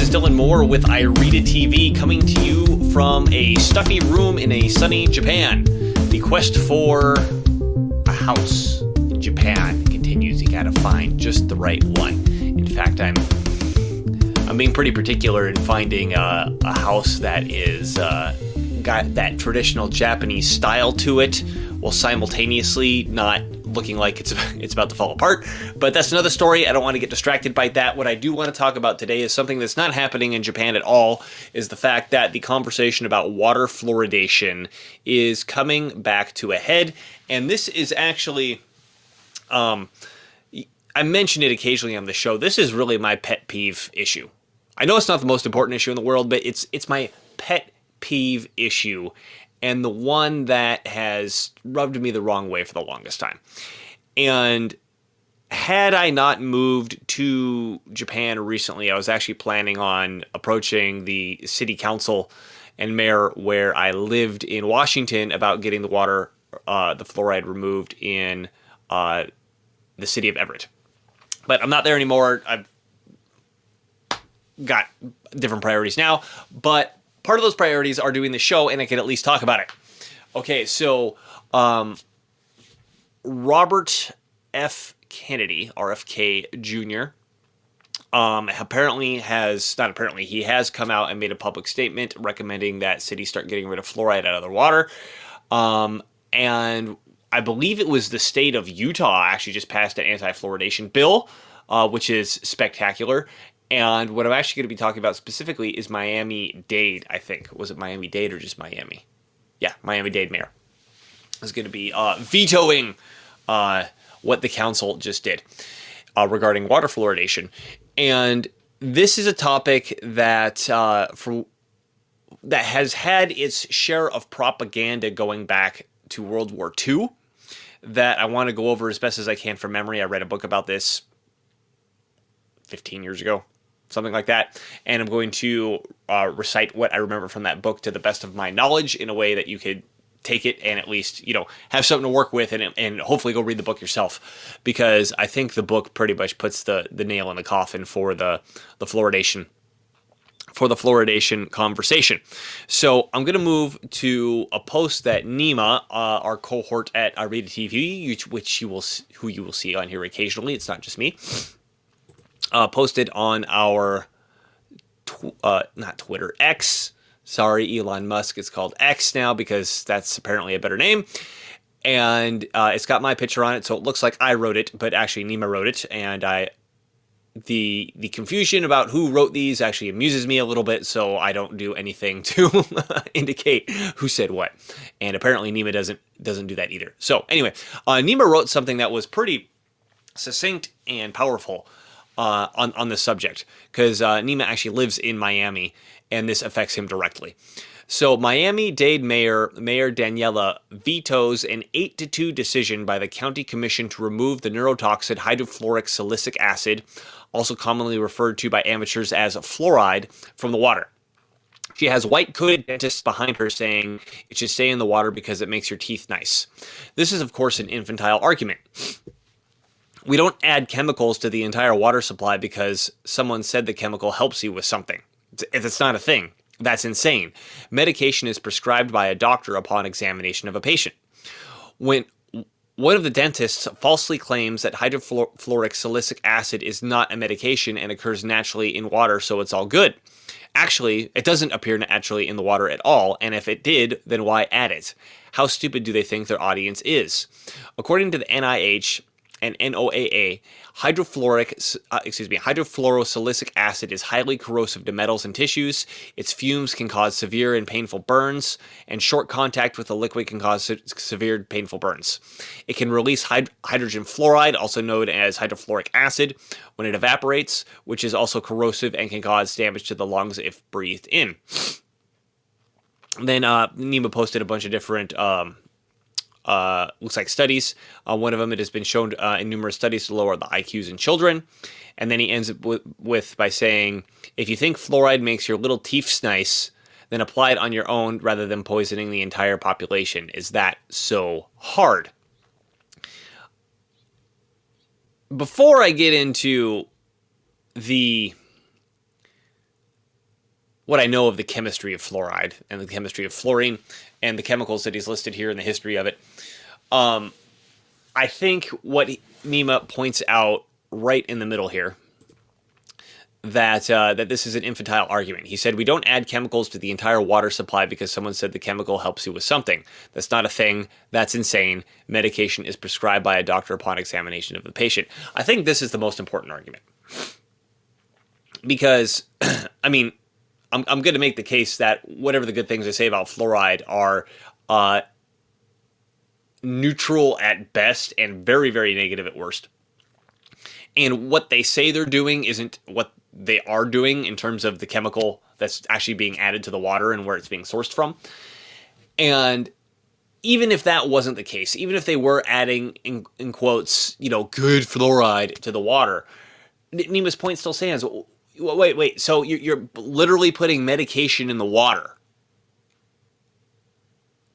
still and more with iRead TV, coming to you from a stuffy room in a sunny Japan. The quest for a house in Japan continues. You gotta find just the right one. In fact, I'm being pretty particular in finding a house that is got that traditional Japanese style to it, while simultaneously not looking like it's about to fall apart. But that's another story. I don't want to get distracted by that. What I do want to talk about today is something that's not happening in Japan at all, is the fact that the conversation about water fluoridation is coming back to a head. And this is actually, I mention it occasionally on the show, this is really my pet peeve issue. I know it's not the most important issue in the world, but it's my pet peeve issue, and the one that has rubbed me the wrong way for the longest time. And had I not moved to Japan recently, I was actually planning on approaching the city council and mayor where I lived in Washington about getting the water, the fluoride removed in the city of Everett. But I'm not there anymore. I've got different priorities now, but part of those priorities are doing the show, and I can at least talk about it. Okay, so Robert F. Kennedy, RFK Jr., he has come out and made a public statement recommending that cities start getting rid of fluoride out of their water. And I believe it was the state of Utah actually just passed an anti-fluoridation bill, which is spectacular. And what I'm actually going to be talking about specifically is Miami Dade, I think. Was it Miami Dade or just Miami? Yeah, Miami Dade mayor is going to be vetoing what the council just did regarding water fluoridation. And this is a topic that that has had its share of propaganda going back to World War II that I want to go over as best as I can from memory. I read a book about this 15 years ago. Something like that, and I'm going to recite what I remember from that book to the best of my knowledge in a way that you could take it and at least, have something to work with, and hopefully go read the book yourself, because I think the book pretty much puts the nail in the coffin for the fluoridation conversation. So I'm going to move to a post that Nima, our cohort at iRead TV, who you will see on here occasionally. It's not just me. Posted on our, not Twitter, X. Sorry, Elon Musk. It's called X now because that's apparently a better name. And it's got my picture on it, so it looks like I wrote it, but actually Nima wrote it. And the confusion about who wrote these actually amuses me a little bit, so I don't do anything to indicate who said what. And apparently Nima doesn't do that either. So anyway, Nima wrote something that was pretty succinct and powerful on this subject, because Nima actually lives in Miami, and this affects him directly. So Miami Dade Mayor Daniela vetoes an 8-2 decision by the county commission to remove the neurotoxic hydrofluorosilicic acid, also commonly referred to by amateurs as fluoride, from the water. She has white-coated dentists behind her saying it should stay in the water because it makes your teeth nice. This is, of course, an infantile argument. We don't add chemicals to the entire water supply because someone said the chemical helps you with something. It's not a thing. That's insane. Medication is prescribed by a doctor upon examination of a patient. When one of the dentists falsely claims that hydrofluorosilicic acid is not a medication and occurs naturally in water, so it's all good. Actually, it doesn't appear naturally in the water at all, and if it did, then why add it? How stupid do they think their audience is? According to the NIH and NOAA, hydrofluorosilicic acid is highly corrosive to metals and tissues. Its fumes can cause severe and painful burns, and short contact with the liquid can cause severe painful burns. It can release hydrogen fluoride, also known as hydrofluoric acid, when it evaporates, which is also corrosive and can cause damage to the lungs if breathed in. Then Nima posted a bunch of different looks like studies. One of them, it has been shown in numerous studies to lower the IQs in children. And then he ends up by saying, if you think fluoride makes your little teeth nice, then apply it on your own rather than poisoning the entire population. Is that so hard? Before I get into the what I know of the chemistry of fluoride and the chemistry of fluorine and the chemicals that he's listed here and the history of it. I think what Nima points out right in the middle here, that this is an infantile argument. He said, we don't add chemicals to the entire water supply because someone said the chemical helps you with something. That's not a thing. That's insane. Medication is prescribed by a doctor upon examination of the patient. I think this is the most important argument. Because, I mean, I'm going to make the case that whatever the good things I say about fluoride are neutral at best and very, very negative at worst. And what they say they're doing isn't what they are doing in terms of the chemical that's actually being added to the water and where it's being sourced from. And even if that wasn't the case, even if they were adding, in quotes, good fluoride to the water, Nima's point still stands. Wait. So you're literally putting medication in the water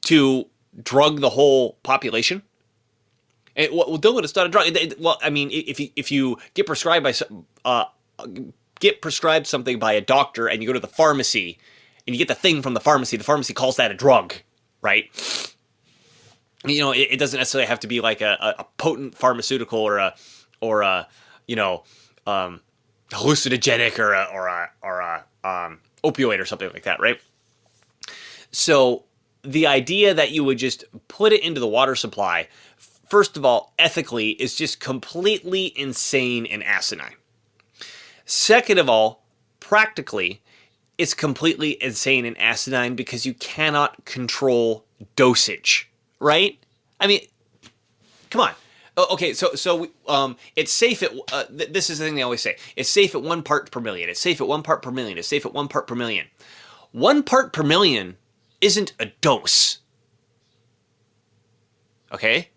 to drug the whole population? And, well, Dylan, it's not a drug. Well, I mean, if you get prescribed something by a doctor and you go to the pharmacy and you get the thing from the pharmacy calls that a drug, right? It doesn't necessarily have to be like a potent pharmaceutical or a hallucinogenic or a opioid or something like that, right? So the idea that you would just put it into the water supply, first of all, ethically, is just completely insane and asinine. Second of all, practically, it's completely insane and asinine because you cannot control dosage, right? I mean, come on. Okay, so it's safe at, this is the thing they always say, it's safe at 1 part per million, it's safe at 1 part per million, it's safe at 1 part per million. 1 part per million isn't a dose. Okay?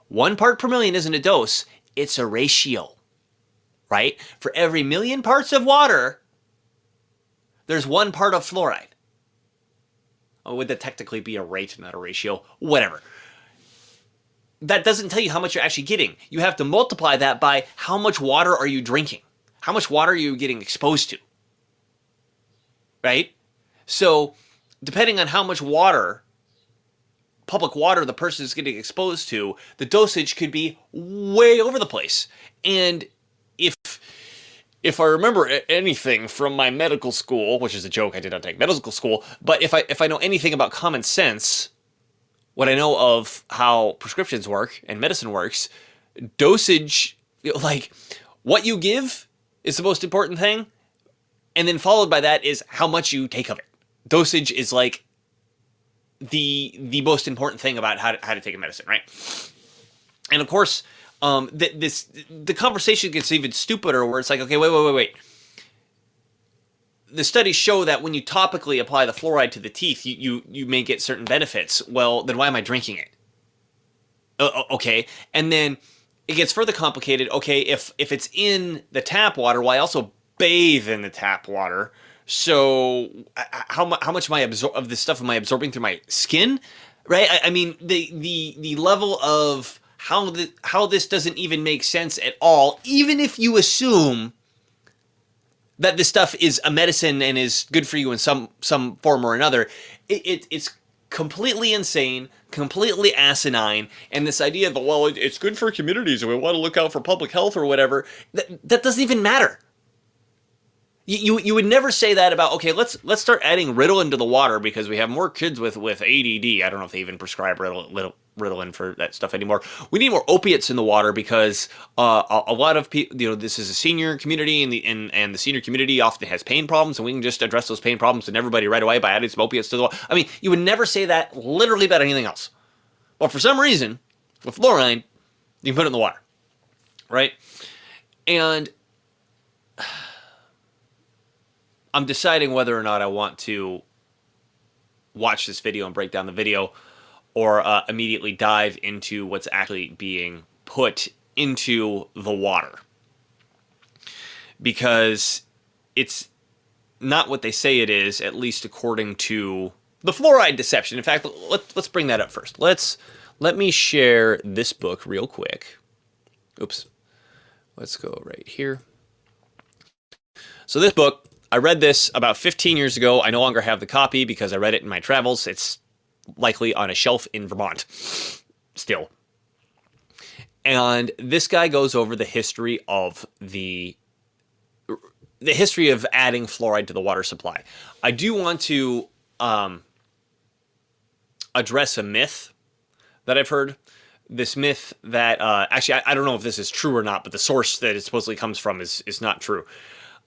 1 part per million isn't a dose, it's a ratio, right? For every million parts of water, there's 1 part of fluoride. Oh, would that technically be a rate, not a ratio? Whatever. That doesn't tell you how much you're actually getting. You have to multiply that by how much water are you drinking? How much water are you getting exposed to? Right? So, depending on how much water, public water, the person is getting exposed to, the dosage could be way over the place. And if I remember anything from my medical school, which is a joke, I did not take medical school, but if I know anything about common sense, what I know of how prescriptions work and medicine works, dosage, like what you give is the most important thing, and then followed by that is how much you take of it. Dosage is like the most important thing about how to take a medicine, right? And of course, the conversation gets even stupider where it's like, okay, wait. The studies show that when you topically apply the fluoride to the teeth, you may get certain benefits. Well, then why am I drinking it? Okay, and then it gets further complicated. Okay, if it's in the tap water, well, I also bathe in the tap water. So how much of this stuff am I absorbing through my skin? Right? I mean, the level of how this doesn't even make sense at all, even if you assume that this stuff is a medicine and is good for you in some form or another, it's completely insane, completely asinine, and this idea that, well, it's good for communities and we want to look out for public health or whatever, that doesn't even matter. You would never say that about, okay, let's start adding Ritalin to the water because we have more kids with ADD. I don't know if they even prescribe Ritalin for that stuff anymore. We need more opiates in the water because a lot of people, this is a senior community, and the senior community often has pain problems, and we can just address those pain problems in everybody right away by adding some opiates to the water. I mean, you would never say that literally about anything else. Well, for some reason, with fluoride, you can put it in the water, right? And I'm deciding whether or not I want to watch this video and break down the video, or immediately dive into what's actually being put into the water. Because it's not what they say it is, at least according to the fluoride deception. In fact, let's bring that up first. Let me share this book real quick. Oops. Let's go right here. So this book, I read this about 15 years ago. I no longer have the copy because I read it in my travels. It's likely on a shelf in Vermont still. And this guy goes over the history of the history of adding fluoride to the water supply. I do want to address a myth that I've heard. This myth that actually I don't know if this is true or not, but the source that it supposedly comes from is not true.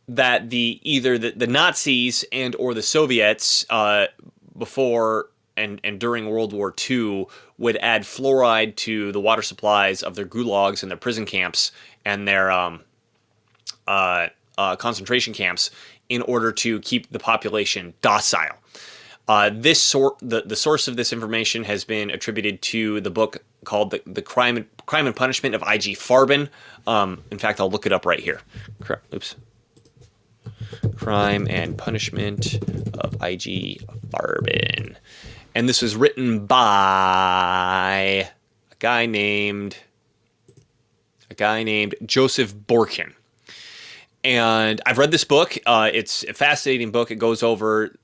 That either the Nazis and or the Soviets before and during World War II would add fluoride to the water supplies of their gulags and their prison camps and their concentration camps in order to keep the population docile. The source of this information has been attributed to the book called the Crime and Punishment of I.G. Farben. In fact, I'll look it up right here. Oops. Crime and Punishment of I.G. Farben. And this was written by a guy named Joseph Borkin. And I've read this book. It's a fascinating book. It goes over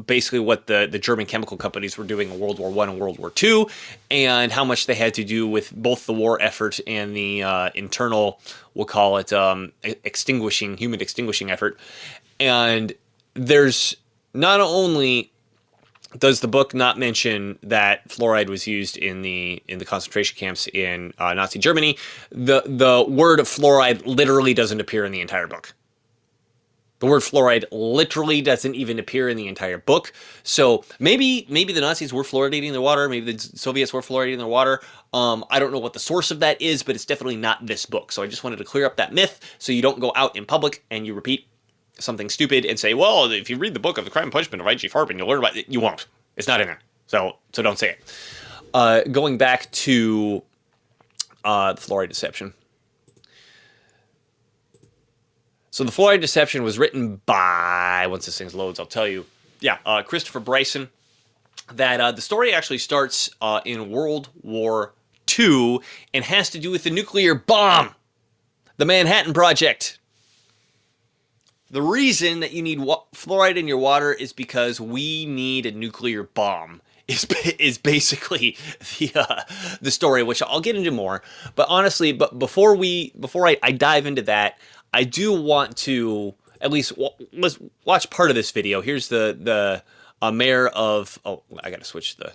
basically what the German chemical companies were doing in World War I and World War II, and how much they had to do with both the war effort and the internal, we'll call it, human extinguishing effort. And there's not only does the book not mention that fluoride was used in the concentration camps in Nazi Germany, the word fluoride literally doesn't appear in the entire book. The word fluoride literally doesn't even appear in the entire book. So maybe the Nazis were fluoridating their water. Maybe the Soviets were fluoridating their water. I don't know what the source of that is, but it's definitely not this book. So I just wanted to clear up that myth so you don't go out in public and you repeat something stupid and say, well, if you read the book of the Crime and Punishment of I.G. Farben, you'll learn about it. You won't. It's not in there. So don't say it. Going back to the fluoride deception. So the fluoride deception was written by, once this thing loads, I'll tell you. Yeah, Christopher Bryson. That the story actually starts in World War II and has to do with the nuclear bomb, the Manhattan Project. The reason that you need fluoride in your water is because we need a nuclear bomb. Is basically the story, which I'll get into more. But honestly, before I dive into that, I do want to at least let's watch part of this video. Here's the mayor of. Oh, I gotta switch the.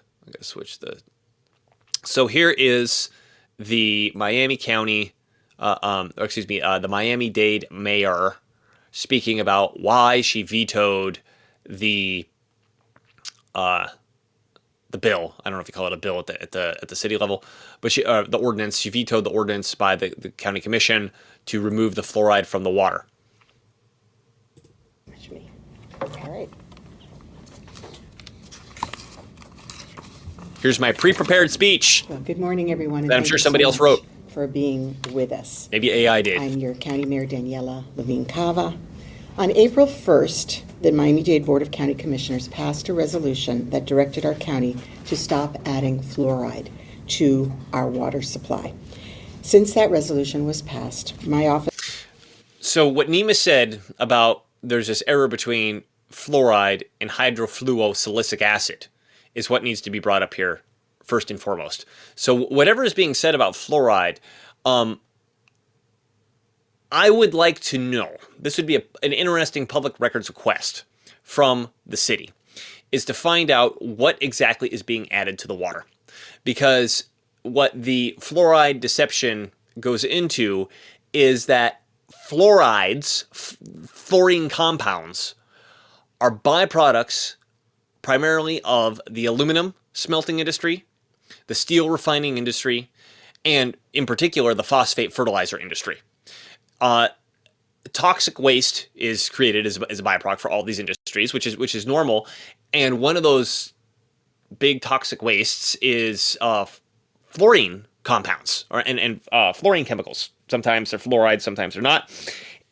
So here is the Miami County, the Miami Dade mayor speaking about why she vetoed the bill. I don't know if you call it a bill at the city level, but the ordinance. She vetoed the ordinance by the county commission to remove the fluoride from the water. All right. Here's my pre-prepared speech. Well, good morning, everyone. That I'm sure somebody else wrote. For being with us. Maybe AI did. I'm your County Mayor, Daniela Levine-Cava. On April 1st, the Miami-Dade Board of County Commissioners passed a resolution that directed our county to stop adding fluoride to our water supply. Since that resolution was passed, my office... So what Nima said about there's this error between fluoride and hydrofluorosilicic acid is what needs to be brought up here first and foremost. So whatever is being said about fluoride, I would like to know, this would be an interesting public records request from the city, is to find out what exactly is being added to the water. Because what the fluoride deception goes into is that fluorides, fluorine compounds, are byproducts primarily of the aluminum smelting industry, the steel refining industry, and in particular, the phosphate fertilizer industry. Toxic waste is created as a byproduct for all these industries, which is normal. And one of those big toxic wastes is fluorine compounds and fluorine chemicals. Sometimes they're fluoride, sometimes they're not.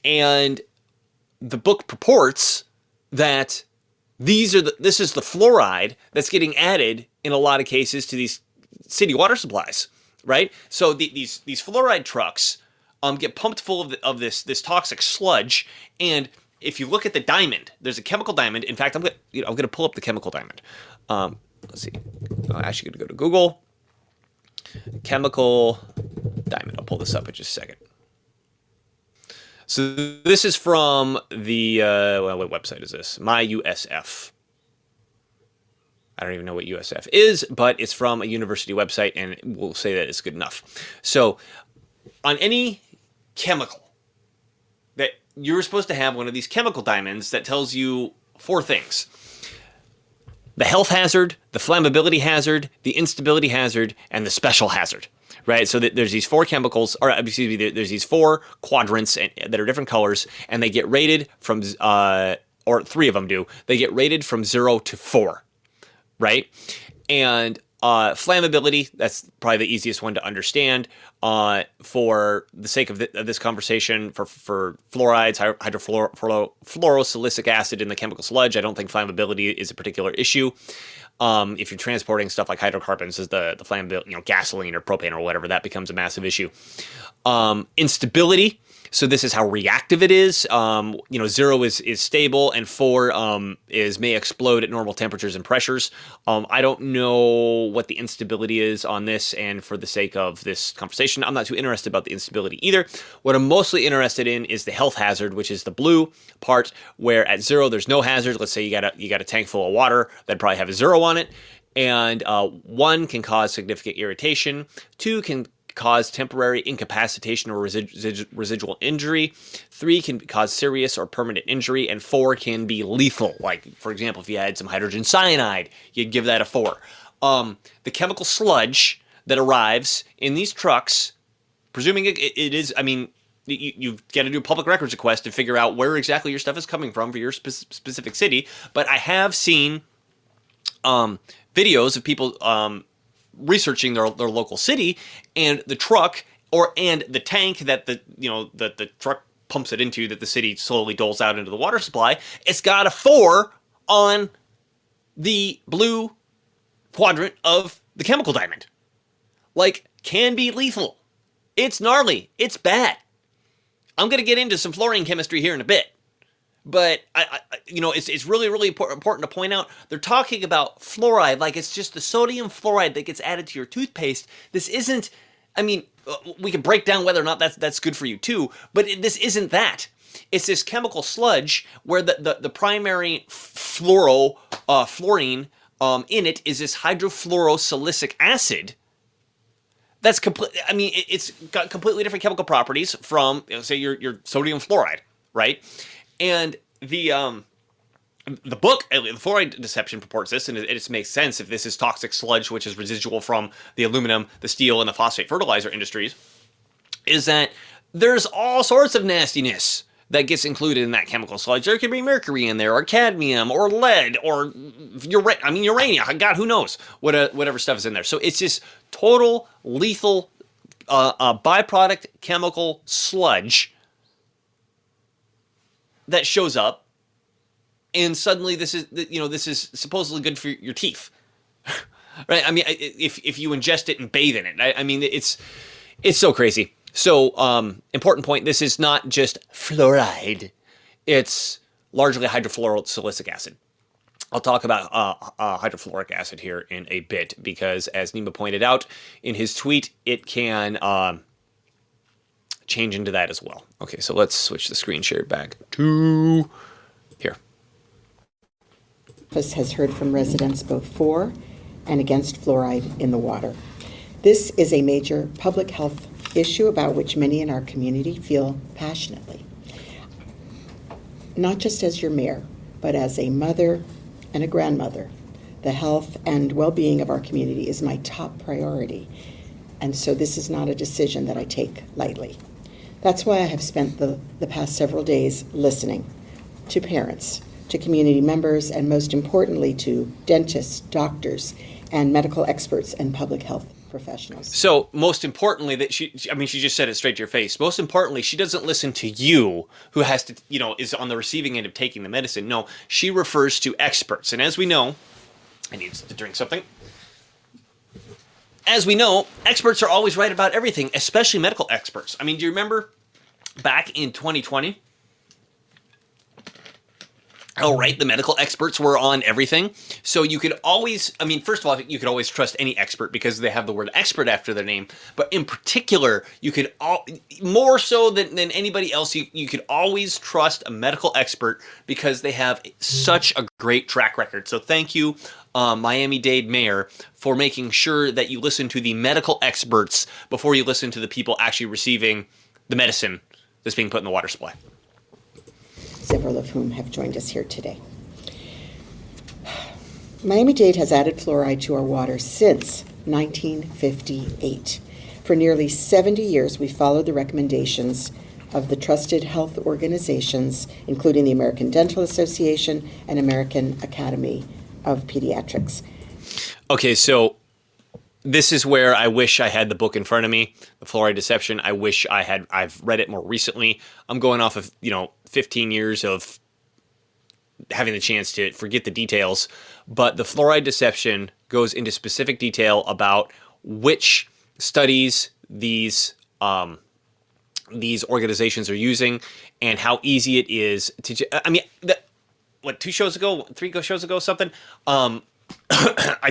And the book purports that this is the fluoride that's getting added in a lot of cases to these city water supplies, right? So these fluoride trucks get pumped full of this toxic sludge, and if you look at the diamond, there's a chemical diamond. In fact, I'm gonna pull up the chemical diamond. Let's see. I'm actually gonna go to Google. Chemical diamond. I'll pull this up in just a second. So this is from the what website is this? My USF. I don't even know what USF is, but it's from a university website, and we'll say that it's good enough. So on any chemical, that you're supposed to have one of these chemical diamonds that tells you 4 things: the health hazard, the flammability hazard, the instability hazard, and the special hazard. Right? So there's these 4 chemicals, or excuse me, there's these 4 quadrants that are different colors, and they get rated from, or 3 of them do, they get rated from 0 to 4. Right? And flammability, that's probably the easiest one to understand. For the sake of this conversation, for fluorides, hydrofluorosilicic acid in the chemical sludge, I don't think flammability is a particular issue. If you're transporting stuff like hydrocarbons as the flammability, gasoline or propane or whatever, that becomes a massive issue. Instability. So this is how reactive it is. 0 is stable, and 4 may explode at normal temperatures and pressures. I don't know what the instability is on this, and for the sake of this conversation, I'm not too interested about the instability either. What I'm mostly interested in is the health hazard, which is the blue part, where at 0 there's no hazard. Let's say you got a tank full of water that'd probably have a 0 on it, and 1 can cause significant irritation. 2 can cause temporary incapacitation or residual injury. 3 can cause serious or permanent injury, and 4 can be lethal. Like, for example, if you had some hydrogen cyanide, you'd give that a 4. The chemical sludge that arrives in these trucks, presuming it is, you've got to do a public records request to figure out where exactly your stuff is coming from for your specific city. But I have seen videos of people researching their local city, and the truck and the tank that the truck pumps it into, that the city slowly doles out into the water supply, it's got a 4 on the blue quadrant of the chemical diamond. Like, can be lethal. It's gnarly. It's bad. I'm going to get into some fluorine chemistry here in a bit. But it's really, really important to point out, they're talking about fluoride like it's just the sodium fluoride that gets added to your toothpaste. This isn't. We can break down whether or not that's good for you too, but this isn't that. It's this chemical sludge where the primary fluorine in it is this hydrofluorosilicic acid. That's it's got completely different chemical properties from, say, your sodium fluoride, right? And the book, the Fluoride Deception, purports this, and it makes sense if this is toxic sludge, which is residual from the aluminum, the steel, and the phosphate fertilizer industries, is that there's all sorts of nastiness that gets included in that chemical sludge. There could be mercury in there, or cadmium, or lead, or uranium. God, who knows whatever stuff is in there. So it's this total lethal byproduct chemical sludge that shows up, and suddenly this is supposedly good for your teeth, right? If you ingest it and bathe in it, it's so crazy. So important point: this is not just fluoride; it's largely hydrofluorosilicic acid. I'll talk about hydrofluoric acid here in a bit, because as Nima pointed out in his tweet, it can change into that as well. Okay, so let's switch the screen share back to here. Office has heard from residents both for and against fluoride in the water. This is a major public health issue about which many in our community feel passionately. Not just as your mayor, but as a mother and a grandmother, the health and well-being of our community is my top priority. And so this is not a decision that I take lightly. That's why I have spent the past several days listening to parents, to community members, and most importantly to dentists, doctors, and medical experts and public health professionals. So most importantly, that she just said it straight to your face. Most importantly, she doesn't listen to you, who has to, is on the receiving end of taking the medicine. No, she refers to experts. And as we know, I need to drink something. As we know, experts are always right about everything, especially medical experts. Do you remember back in 2020 Oh, right. The medical experts were on everything. So you could always, I mean, first of all, you could always trust any expert because they have the word expert after their name. But in particular, you could more so than anybody else, you could always trust a medical expert because they have such a great track record. So thank you, Miami Dade Mayor, for making sure that you listen to the medical experts before you listen to the people actually receiving the medicine that's being put in the water supply. Several of whom have joined us here today. Miami-Dade has added fluoride to our water since 1958. For nearly 70 years, we followed the recommendations of the trusted health organizations, including the American Dental Association and American Academy of Pediatrics. Okay, so this is where I wish I had the book in front of me, The Fluoride Deception. I've read it more recently. I'm going off of, 15 years of having the chance to forget the details. But the Fluoride Deception goes into specific detail about which studies these organizations are using and how easy it is to. I mean, 2 shows ago, 3 shows ago, something. I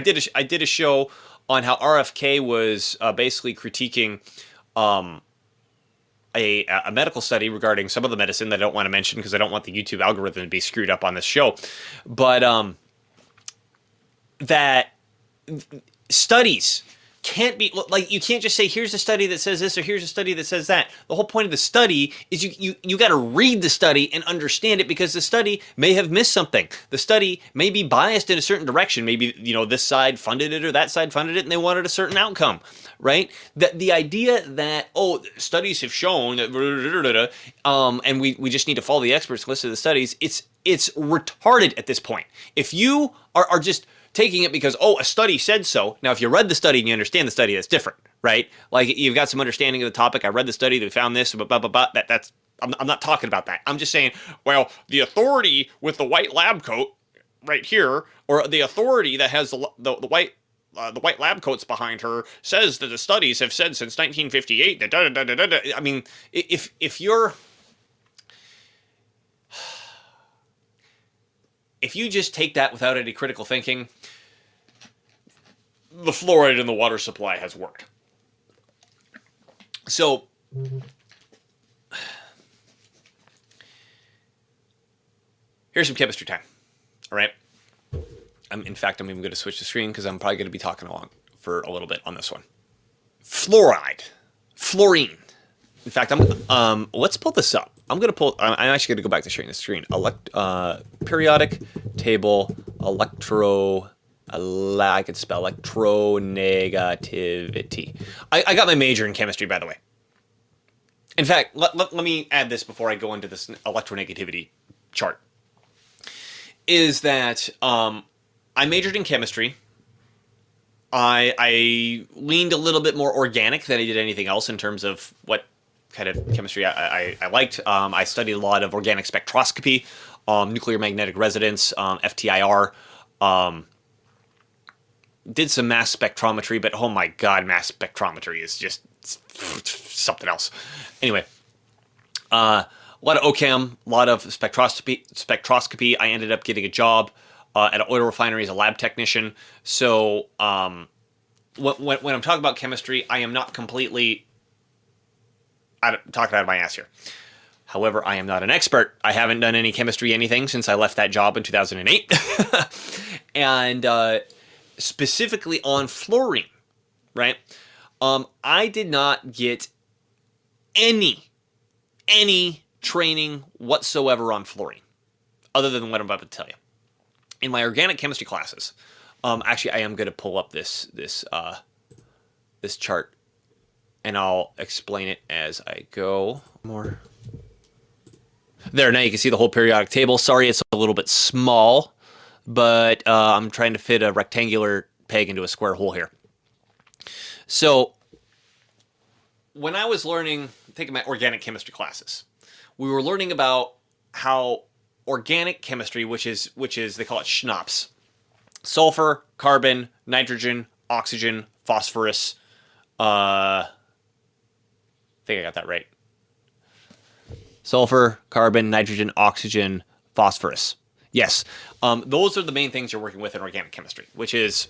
did a show on how RFK was basically critiquing a medical study regarding some of the medicine that I don't want to mention because I don't want the YouTube algorithm to be screwed up on this show. But that studies can't be like, you can't just say here's a study that says this or here's a study that says that. The whole point of the study is you got to read the study and understand it, because the study may have missed something. The study may be biased in a certain direction. Maybe this side funded it or that side funded it and they wanted a certain outcome, right? The idea that studies have shown that and we just need to follow the experts list of the studies, it's retarded at this point. If you are just taking it because, a study said so. Now, if you read the study and you understand the study, that's different, right? Like, you've got some understanding of the topic. I read the study, they found this, I'm not talking about that. I'm just saying, well, the authority with the white lab coat right here, or the authority that has the white lab coats behind her, says that the studies have said since 1958 that I mean, if you just take that without any critical thinking, the fluoride in the water supply has worked. So, here's some chemistry time. All right. In fact, I'm even going to switch the screen because I'm probably going to be talking along for a little bit on this one. Fluoride, fluorine. In fact, let's pull this up. I'm actually going to go back to sharing the screen. Periodic table I can spell electronegativity. I got my major in chemistry, by the way. In fact, let me add this before I go into this electronegativity chart. Is that I majored in chemistry. I leaned a little bit more organic than I did anything else in terms of what kind of chemistry I liked. I studied a lot of organic spectroscopy, nuclear magnetic resonance, FTIR. Did some mass spectrometry, but oh my god, mass spectrometry is just something else. Anyway, a lot of OChem, a lot of spectroscopy. I ended up getting a job at an oil refinery as a lab technician. So when I'm talking about chemistry, I am not completely talking out of my ass here. However, I am not an expert. I haven't done any chemistry anything since I left that job in 2008. And specifically on fluorine, right? I did not get any training whatsoever on fluorine, other than what I'm about to tell you. In my organic chemistry classes, actually, I am going to pull up this chart, and I'll explain it as I go. More. There, now you can see the whole periodic table. Sorry, it's a little bit small, but I'm trying to fit a rectangular peg into a square hole here. So, when I was taking my organic chemistry classes, we were learning about how organic chemistry, which is they call it schnapps, sulfur, carbon, nitrogen, oxygen, phosphorus. I think I got that right. Sulfur, carbon, nitrogen, oxygen, phosphorus Yes. Those are the main things you're working with in organic chemistry, which is,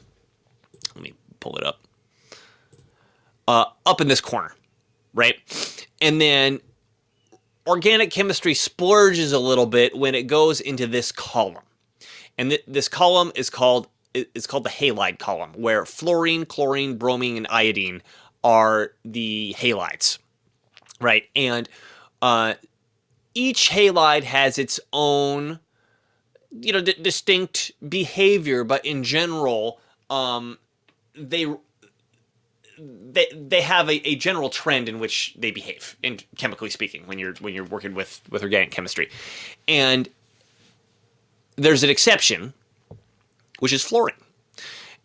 let me pull it up in this corner, right? And then organic chemistry splurges a little bit when it goes into this column. And this column is called the halide column, where fluorine, chlorine, bromine, and iodine are the halides, right? And each halide has its own, distinct behavior, but in general, they have a general trend in which they behave, in chemically speaking, when you're working with organic chemistry. And there's an exception, which is fluorine.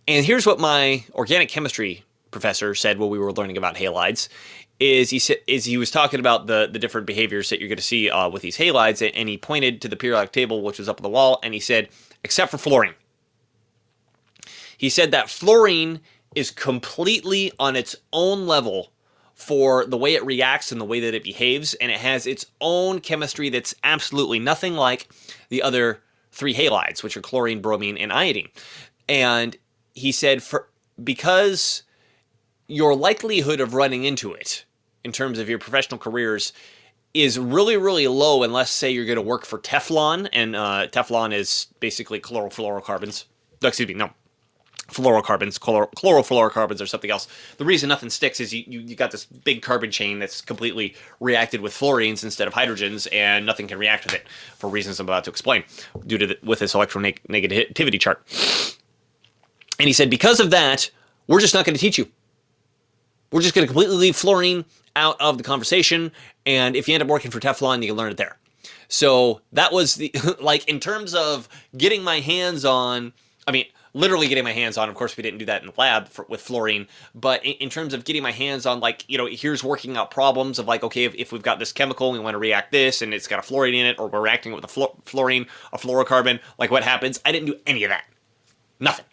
And here's what my organic chemistry professor said when we were learning about halides. He was talking about the different behaviors that you're going to see with these halides, and he pointed to the periodic table, which was up on the wall, and he said, except for fluorine. He said that fluorine is completely on its own level for the way it reacts and the way that it behaves, and it has its own chemistry that's absolutely nothing like the other three halides, which are chlorine, bromine, and iodine. And he said, because your likelihood of running into it in terms of your professional careers is really, really low unless, say, you're going to work for Teflon, and Teflon is basically chlorofluorocarbons. Excuse me, no. Fluorocarbons, chlorofluorocarbons, or something else. The reason nothing sticks is you got this big carbon chain that's completely reacted with fluorines instead of hydrogens, and nothing can react with it for reasons I'm about to explain due to with this electronegativity chart. And he said, because of that, we're just not going to teach you. We're just going to completely leave fluorine out of the conversation, and if you end up working for Teflon, you can learn it there. So that was the, like, in terms of getting my hands on, literally getting my hands on, of course we didn't do that in the lab with fluorine, but in terms of getting my hands on, like, here's working out problems of, like, okay, if we've got this chemical and we want to react this, and it's got a fluorine in it, or we're reacting with a fluorine, a fluorocarbon, like, what happens? I didn't do any of that. Nothing.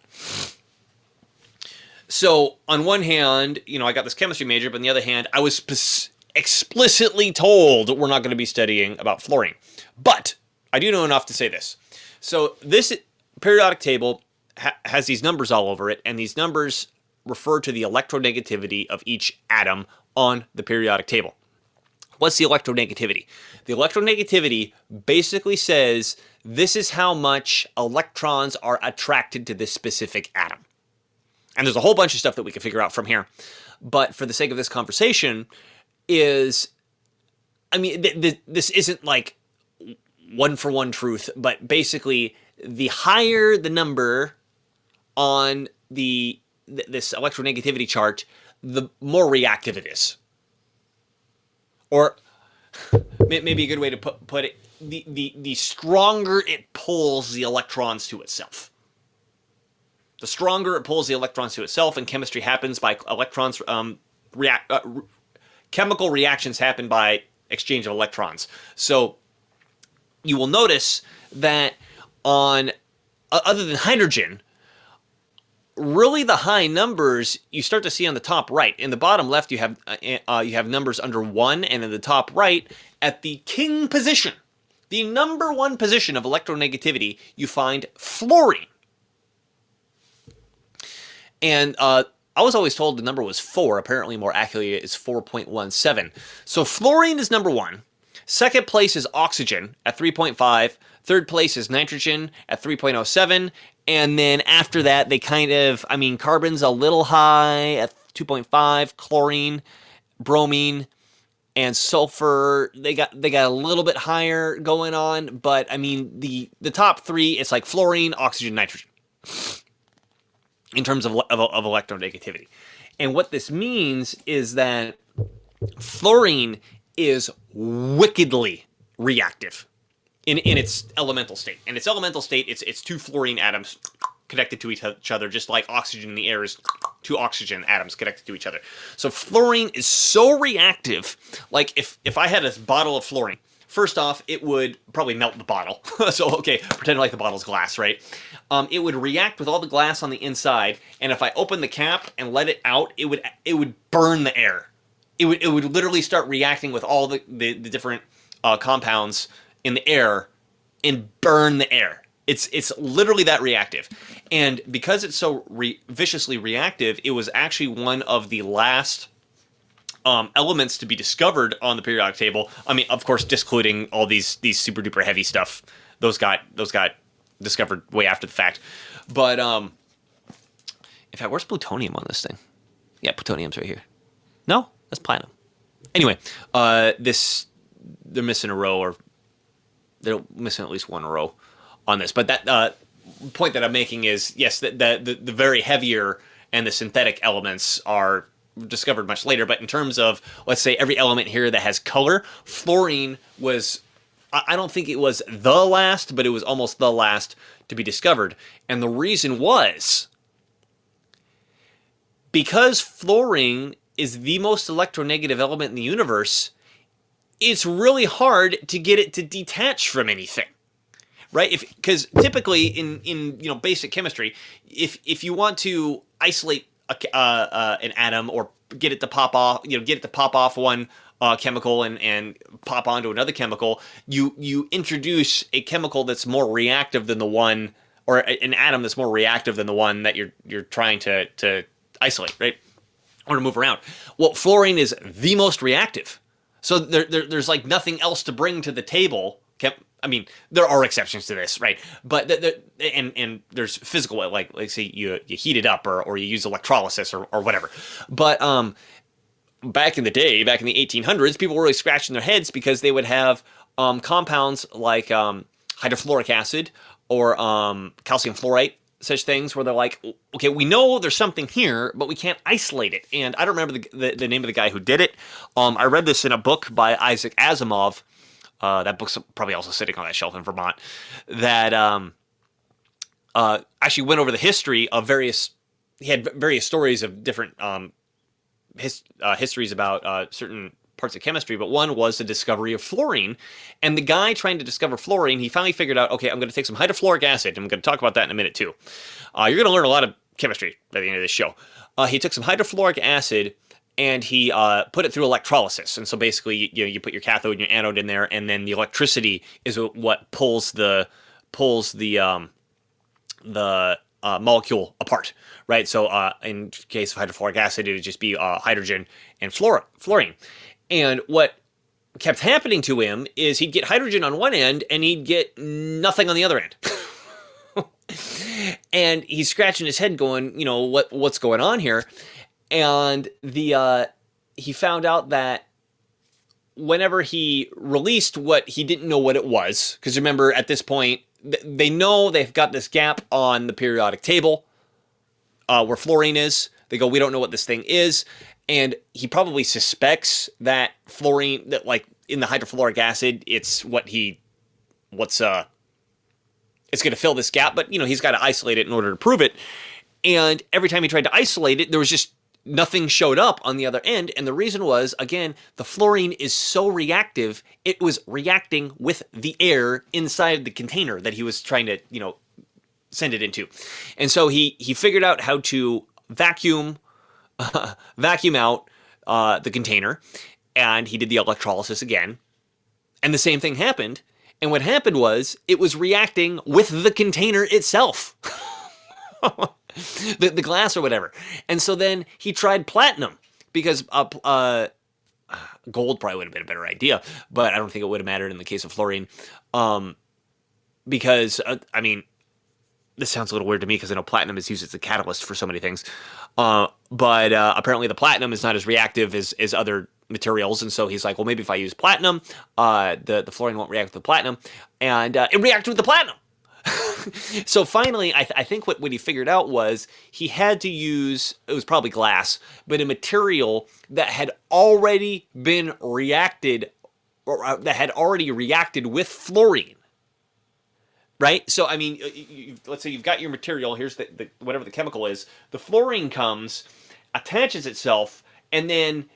So, on one hand, I got this chemistry major, but on the other hand, I was explicitly told we're not going to be studying about fluorine. But I do know enough to say this. So, this periodic table has these numbers all over it, and these numbers refer to the electronegativity of each atom on the periodic table. What's the electronegativity? The electronegativity basically says this is how much electrons are attracted to this specific atom. And there's a whole bunch of stuff that we can figure out from here. But for the sake of this conversation, this isn't like one-for-one truth, but basically the higher the number on this electronegativity chart, the more reactive it is. Or maybe a good way to put it, the stronger it pulls the electrons to itself. The stronger it pulls the electrons to itself, and chemistry happens by electrons, chemical reactions happen by exchange of electrons. So you will notice that other than hydrogen, really the high numbers you start to see on the top right. In the bottom left, you have numbers under 1, and in the top right, at the king position, the number 1 position of electronegativity, you find fluorine. And I was always told the number was 4. Apparently, more accurately, it's 4.17. So fluorine is number 1. Second place is oxygen at 3.5. Third place is nitrogen at 3.07. And then after that, they carbon's a little high at 2.5. Chlorine, bromine, and sulfur, they got a little bit higher going on. But, the top 3, it's like fluorine, oxygen, nitrogen, in terms of electronegativity. And what this means is that fluorine is wickedly reactive in its elemental state. In its elemental state, it's 2 fluorine atoms connected to each other, just like oxygen in the air is 2 oxygen atoms connected to each other. So fluorine is so reactive, like if I had a bottle of fluorine, first off, it would probably melt the bottle. So, okay, pretend like the bottle's glass, right? It would react with all the glass on the inside, and if I open the cap and let it out, it would burn the air. It would literally start reacting with all the different compounds in the air and burn the air. It's literally that reactive. And because it's so viciously reactive, it was actually one of the last elements to be discovered on the periodic table. I mean, of course, discluding all these super duper heavy stuff. Those got discovered way after the fact. But in fact, where's plutonium on this thing? Yeah, plutonium's right here. No, that's platinum. Anyway, they're missing a row, or they're missing at least one row on this. But that point that I'm making is, yes, the very heavier and the synthetic elements are discovered much later. But in terms of, let's say, every element here that has color, fluorine was, I don't think it was the last, but it was almost the last to be discovered. And the reason was because fluorine is the most electronegative element in the universe, it's really hard to get it to detach from anything. Right? Because typically in basic chemistry, if you want to isolate an atom or get it to pop off one chemical and pop onto another chemical, you introduce a chemical that's more reactive than the one, or an atom that's more reactive than the one that you're trying to isolate, right? Or to move around. Well, fluorine is the most reactive, so there's like nothing else to bring to the table. I mean, there are exceptions to this, right? But and there's physical, like say you heat it up or you use electrolysis or whatever. But back in the day, back in the 1800s, people were really scratching their heads because they would have compounds like hydrofluoric acid or calcium fluoride, such things where they're like, okay, we know there's something here, but we can't isolate it. And I don't remember the name of the guy who did it. I read this in a book by Isaac Asimov. That book's probably also sitting on that shelf in Vermont. That actually went over the history of various. He had various stories of different histories about certain parts of chemistry, but one was the discovery of fluorine. And the guy trying to discover fluorine, he finally figured out, okay, I'm going to take some hydrofluoric acid. I'm going to talk about that in a minute too. You're going to learn a lot of chemistry by the end of this show. He took some hydrofluoric acid and he put it through electrolysis. And so basically, you put your cathode and your anode in there, and then the electricity is what pulls the molecule apart, right? So in case of hydrofluoric acid, it would just be hydrogen and fluorine. And what kept happening to him is he'd get hydrogen on one end and he'd get nothing on the other end. And he's scratching his head going, what's going on here? And he found out that whenever he released what he didn't know what it was, because remember at this point, they know they've got this gap on the periodic table where fluorine is. They go, we don't know what this thing is. And he probably suspects that fluorine, that like in the hydrofluoric acid, it's it's going to fill this gap, but he's got to isolate it in order to prove it. And every time he tried to isolate it, there was just nothing showed up on the other end. And the reason was, again, the fluorine is so reactive, it was reacting with the air inside the container that he was trying to, send it into. And so he figured out how to vacuum out the container, and he did the electrolysis again. And the same thing happened. And what happened was it was reacting with the container itself. the glass or whatever. And so then he tried platinum because gold probably would have been a better idea, but I don't think it would have mattered in the case of fluorine. Because, this sounds a little weird to me because I know platinum is used as a catalyst for so many things. But apparently the platinum is not as reactive as other materials. And so he's like, well, maybe if I use platinum, the fluorine won't react with the platinum. And it reacted with the platinum. So finally, I think what he figured out was he had to use, it was probably glass, but a material that had already been reacted, or that had already reacted with fluorine. Right? So, let's say you've got your material, here's the whatever the chemical is, the fluorine comes, attaches itself, and then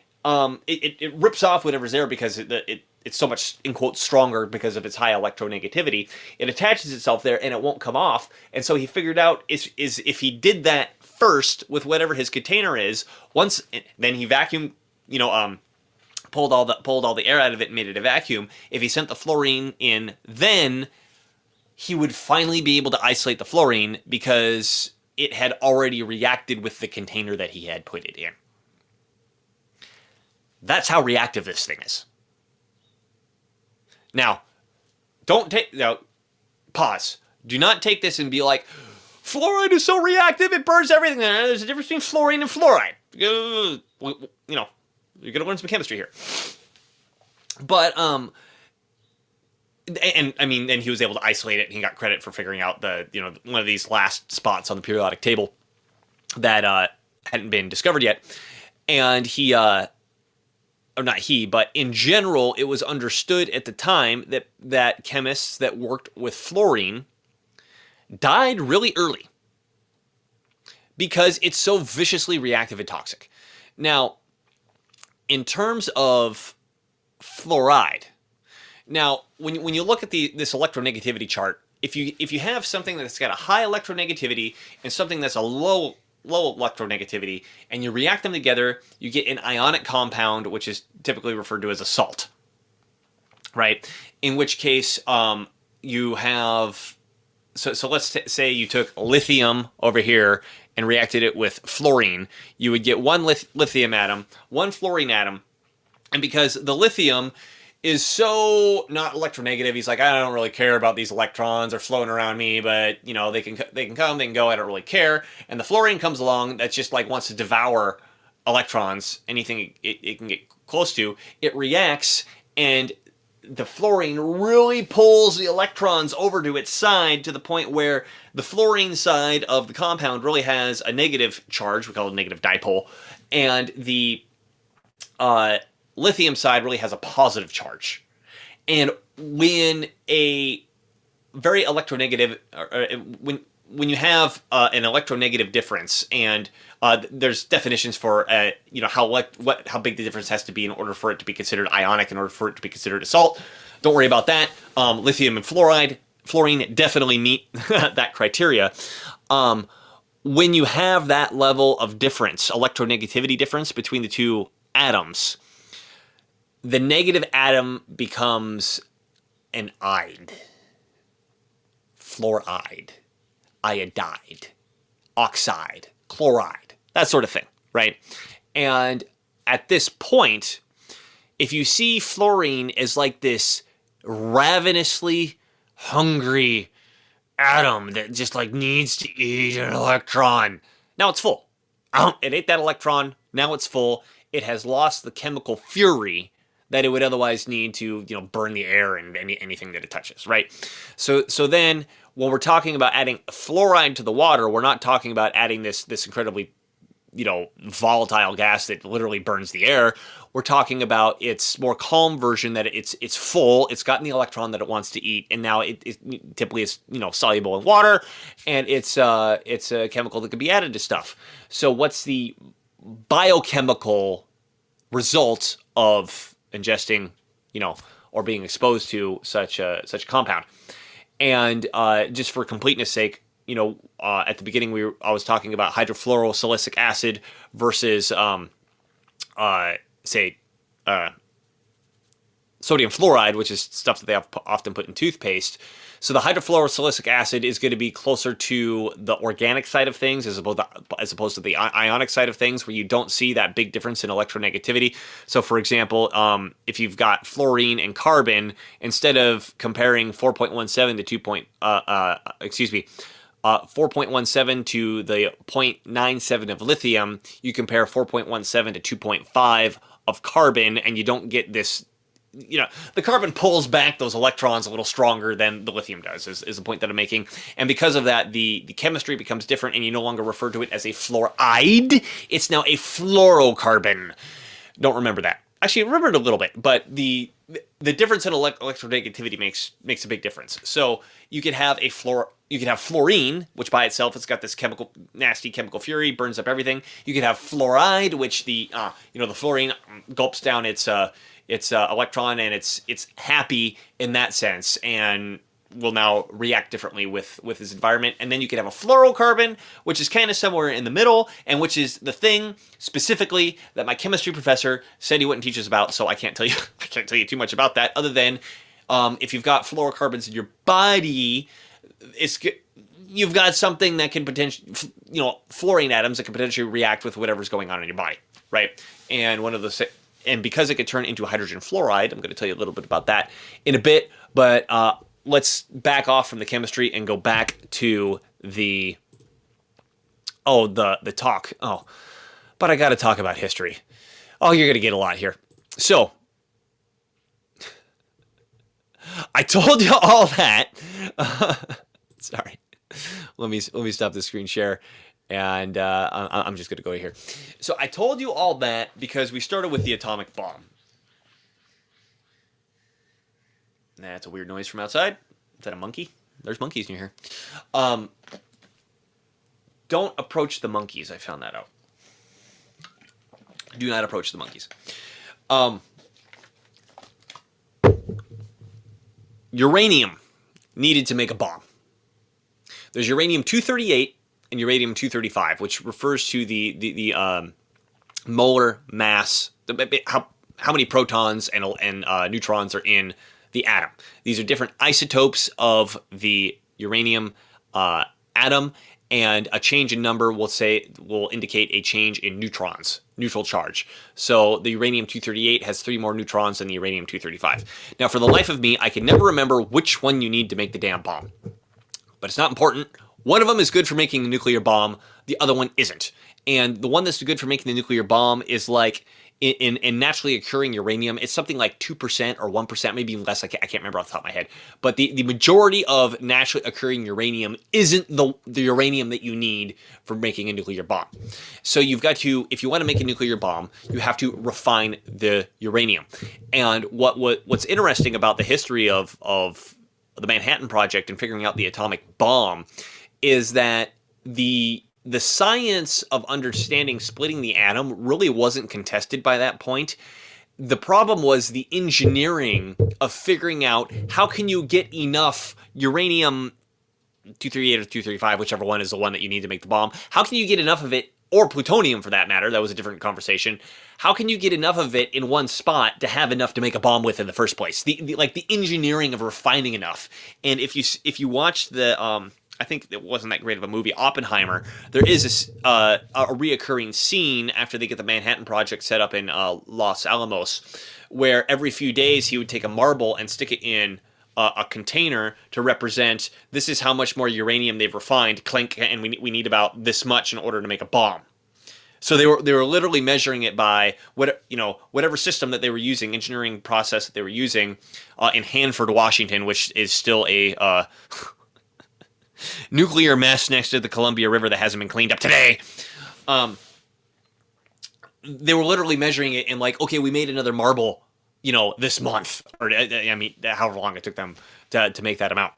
it rips off whatever's there because it's so much, in quotes, stronger because of its high electronegativity. It attaches itself there and it won't come off. And so he figured out is if he did that first with whatever his container is, then he vacuumed, pulled all the air out of it and made it a vacuum. If he sent the fluorine in, then he would finally be able to isolate the fluorine because it had already reacted with the container that he had put it in. That's how reactive this thing is. Now, pause. Do not take this and be like, fluoride is so reactive, it burns everything. There's a difference between fluorine and fluoride. You know, you're going to learn some chemistry here. But, and he was able to isolate it, and he got credit for figuring out one of these last spots on the periodic table that hadn't been discovered yet. And but in general, it was understood at the time that chemists that worked with fluorine died really early because it's so viciously reactive and toxic. Now, in terms of fluoride, now when you look at this electronegativity chart, if you have something that's got a high electronegativity and something that's a low electronegativity, and you react them together, you get an ionic compound, which is typically referred to as a salt, right? In which case, you have, so let's say you took lithium over here and reacted it with fluorine. You would get one lithium atom, one fluorine atom, and because the lithium is so not electronegative, he's like, I don't really care about these electrons are floating around me, but they can come, they can go, I don't really care. And the fluorine comes along, that's just like wants to devour electrons, anything it can get close to. It reacts, and the fluorine really pulls the electrons over to its side to the point where the fluorine side of the compound really has a negative charge, we call it a negative dipole, and the lithium side really has a positive charge. And when a very electronegative, when you have an electronegative difference, and there's definitions for how big the difference has to be in order for it to be considered ionic, in order for it to be considered a salt. Don't worry about that. Lithium and fluorine definitely meet that criteria. When you have that level of difference, electronegativity difference between the two atoms, the negative atom becomes an ide, fluoride, iodide, oxide, chloride, that sort of thing, right? And at this point, if you see fluorine as like this ravenously hungry atom that just like needs to eat an electron, now it's full. It ate that electron, now it's full. It has lost the chemical fury that it would otherwise need to, burn the air and anything that it touches, right? So then, when we're talking about adding fluoride to the water, we're not talking about adding this incredibly, volatile gas that literally burns the air. We're talking about its more calm version that it's full, it's gotten the electron that it wants to eat, and now it typically is soluble in water, and it's a chemical that could be added to stuff. So what's the biochemical result of ingesting, or being exposed to such a compound? And just for completeness sake, at the beginning I was talking about hydrofluorosilicic acid versus sodium fluoride, which is stuff that they often put in toothpaste. So the hydrofluorosilicic acid is going to be closer to the organic side of things as opposed to the ionic side of things, where you don't see that big difference in electronegativity. So, for example, if you've got fluorine and carbon, instead of comparing 4.17 to 4.17 to the 0.97 of lithium, you compare 4.17 to 2.5 of carbon, and you don't get this. The carbon pulls back those electrons a little stronger than the lithium does, is the point that I'm making. And because of that, the chemistry becomes different, and you no longer refer to it as a fluoride. It's now a fluorocarbon. Don't remember that. Actually, remember it a little bit, but the difference in electronegativity makes a big difference. So you could have fluorine, which by itself has got this nasty chemical fury, burns up everything. You could have fluoride, which the fluorine gulps down its electron, and it's happy in that sense, and will now react differently with its environment. And then you could have a fluorocarbon, which is kind of somewhere in the middle, and which is the thing specifically that my chemistry professor said he wouldn't teach us about. So I can't tell you too much about that, other than if you've got fluorocarbons in your body, you've got something that can potentially, fluorine atoms that can potentially react with whatever's going on in your body, right? And and because it could turn into hydrogen fluoride, I'm going to tell you a little bit about that in a bit, but let's back off from the chemistry and go back to the talk. Oh, but I got to talk about history. Oh, you're going to get a lot here. So, I told you all that. Sorry. Let me stop the screen share, and I'm just going to go here. So I told you all that because we started with the atomic bomb. That's a weird noise from outside. Is that a monkey? There's monkeys near here. Don't approach the monkeys. I found that out. Do not approach the monkeys. Uranium needed to make a bomb. There's uranium-238 and uranium-235, which refers to the molar mass, how many protons and neutrons are in the atom. These are different isotopes of the uranium atom, and a change in number will indicate a change in neutrons, neutral charge. So the uranium-238 has 3 more neutrons than the uranium-235. Now, for the life of me, I can never remember which one you need to make the damn bomb. But it's not important. One of them is good for making a nuclear bomb. The other one isn't. And the one that's good for making the nuclear bomb is like in naturally occurring uranium. It's something like 2% or 1%, maybe even less. I can't remember off the top of my head. But the majority of naturally occurring uranium isn't the uranium that you need for making a nuclear bomb. So you've got to, if you want to make a nuclear bomb, you have to refine the uranium. And what's interesting about the history of the Manhattan Project and figuring out the atomic bomb is that the science of understanding splitting the atom really wasn't contested by that point. The problem was the engineering of figuring out how can you get enough uranium 238 or 235, whichever one is the one that you need to make the bomb. How can you get enough of it, or plutonium for that matter? That was a different conversation. How can you get enough of it in one spot to have enough to make a bomb with in the first place? The engineering of refining enough. And if you watch the I think it wasn't that great of a movie, Oppenheimer, there is a reoccurring scene after they get the Manhattan Project set up in Los Alamos, where every few days he would take a marble and stick it in a container to represent this is how much more uranium they've refined, clink, and we need about this much in order to make a bomb. So they were literally measuring it by whatever system that they were using, engineering process that they were using in Hanford, Washington, which is still a nuclear mess next to the Columbia River that hasn't been cleaned up today. They were literally measuring it and like, okay, we made another marble, this month, or I mean, however long it took them to make that amount.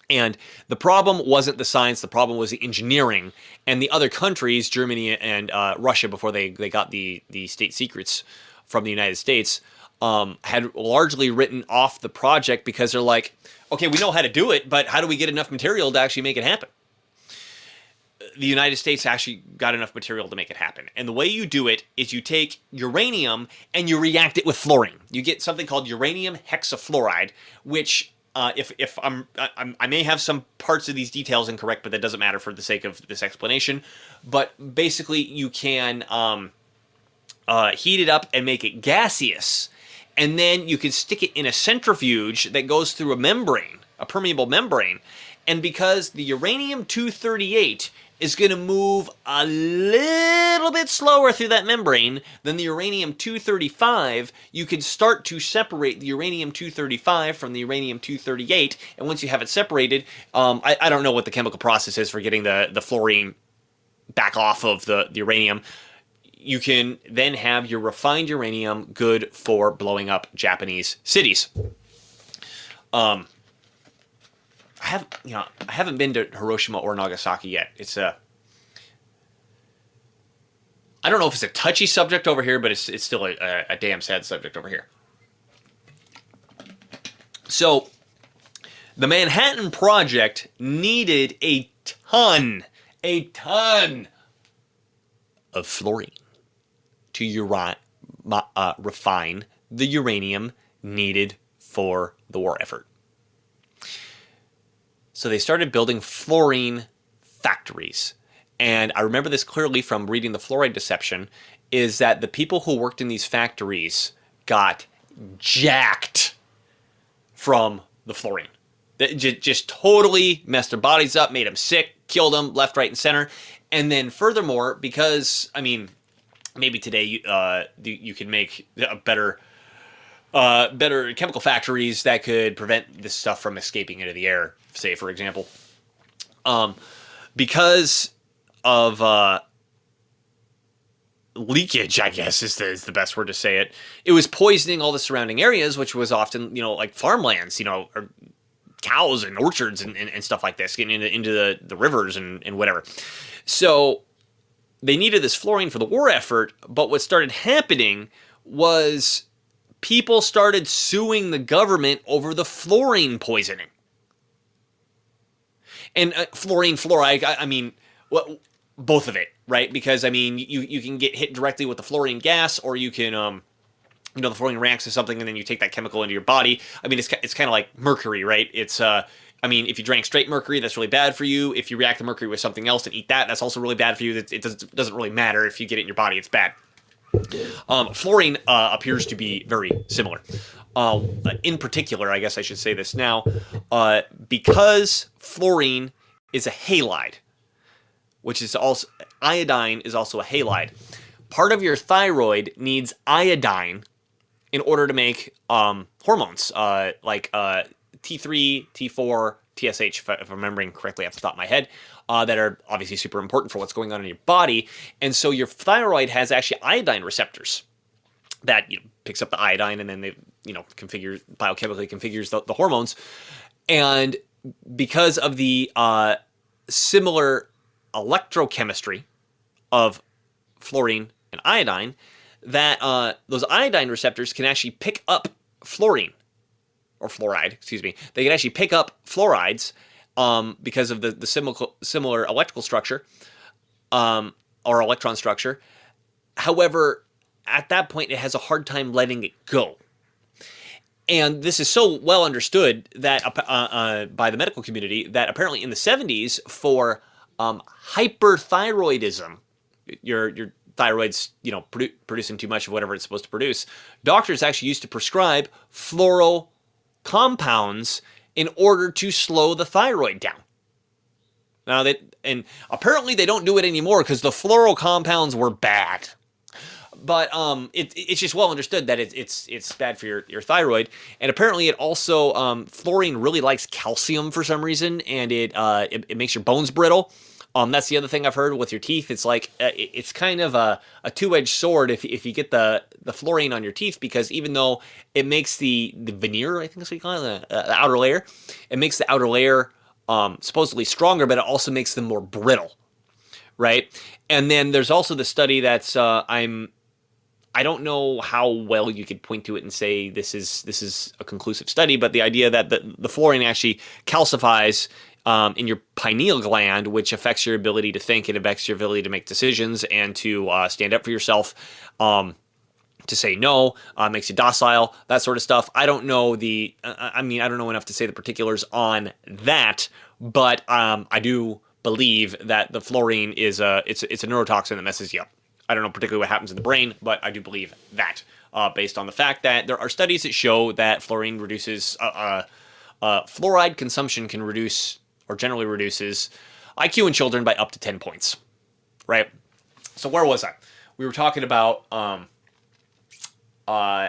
And the problem wasn't the science, the problem was the engineering. And the other countries, Germany and Russia, before they got the state secrets from the United States, had largely written off the project because they're like, okay, we know how to do it, but how do we get enough material to actually make it happen? The United States actually got enough material to make it happen. And the way you do it is you take uranium and you react it with fluorine. You get something called uranium hexafluoride, which I may have some parts of these details incorrect, but that doesn't matter for the sake of this explanation. But basically, you can heat it up and make it gaseous, and then you can stick it in a centrifuge that goes through a membrane, a permeable membrane. And because the uranium-238 is going to move a little bit slower through that membrane than the uranium-235, you can start to separate the uranium-235 from the uranium-238, and once you have it separated, I don't know what the chemical process is for getting the fluorine back off of the uranium. You can then have your refined uranium good for blowing up Japanese cities. I haven't been to Hiroshima or Nagasaki yet. I don't know if it's a touchy subject over here, but it's still a damn sad subject over here. So, the Manhattan Project needed a ton of fluorine to refine the uranium needed for the war effort. So they started building fluorine factories. And I remember this clearly from reading The Fluoride Deception, is that the people who worked in these factories got jacked from the fluorine. That just totally messed their bodies up, made them sick, killed them left, right, and center. And then furthermore, because, I mean, maybe today you can make a better chemical factories that could prevent this stuff from escaping into the air, say, for example. Because of leakage, I guess is the best word to say it. It was poisoning all the surrounding areas, which was often, like farmlands, or cows and orchards and stuff like this, getting into the rivers and whatever. So they needed this fluorine for the war effort, but what started happening was people started suing the government over the fluorine poisoning. And fluorine, fluoride, I mean, both of it, right? Because, I mean, you can get hit directly with the fluorine gas, or you can, the fluorine reacts to something and then you take that chemical into your body. I mean, it's kind of like mercury, right? It's, I mean, if you drank straight mercury, that's really bad for you. If you react to mercury with something else and eat that, that's also really bad for you. It doesn't really matter. If you get it in your body, it's bad. Fluorine appears to be very similar. In particular, I guess I should say this now, because fluorine is a halide, which is also, iodine is also a halide. Part of your thyroid needs iodine in order to make hormones like T3, T4, TSH, if I'm remembering correctly off the top of my head, that are obviously super important for what's going on in your body. And so your thyroid has actually iodine receptors that picks up the iodine, and then they biochemically configures the hormones. And because of the similar electrochemistry of fluorine and iodine, that those iodine receptors can actually pick up fluorine, or fluoride, excuse me. They can actually pick up fluorides because of the similar electrical structure or electron structure. However, at that point, it has a hard time letting it go. And this is so well understood that by the medical community that apparently in the 70s, for hyperthyroidism, your thyroid's producing too much of whatever it's supposed to produce, doctors actually used to prescribe fluoro compounds in order to slow the thyroid down. Now and apparently they don't do it anymore because the fluoro compounds were bad. But it's just well understood that it's bad for your thyroid, and apparently it also fluorine really likes calcium for some reason, and it makes your bones brittle. That's the other thing I've heard with your teeth. It's like it's kind of a two-edged sword if you get the fluorine on your teeth, because even though it makes the veneer, I think that's what you call it, the outer layer, it makes the outer layer supposedly stronger, but it also makes them more brittle, right? And then there's also the study that's I don't know how well you could point to it and say this is a conclusive study, but the idea that the fluorine actually calcifies in your pineal gland, which affects your ability to think and affects your ability to make decisions and to stand up for yourself, to say no, makes you docile, that sort of stuff. I don't know I don't know enough to say the particulars on that, but I do believe that the fluorine is it's a neurotoxin that messes you up. I don't know particularly what happens in the brain, but I do believe that, based on the fact that there are studies that show that fluorine reduces, fluoride consumption can reduce, or generally reduces, IQ in children by up to 10 points, right? So where was I? We were talking about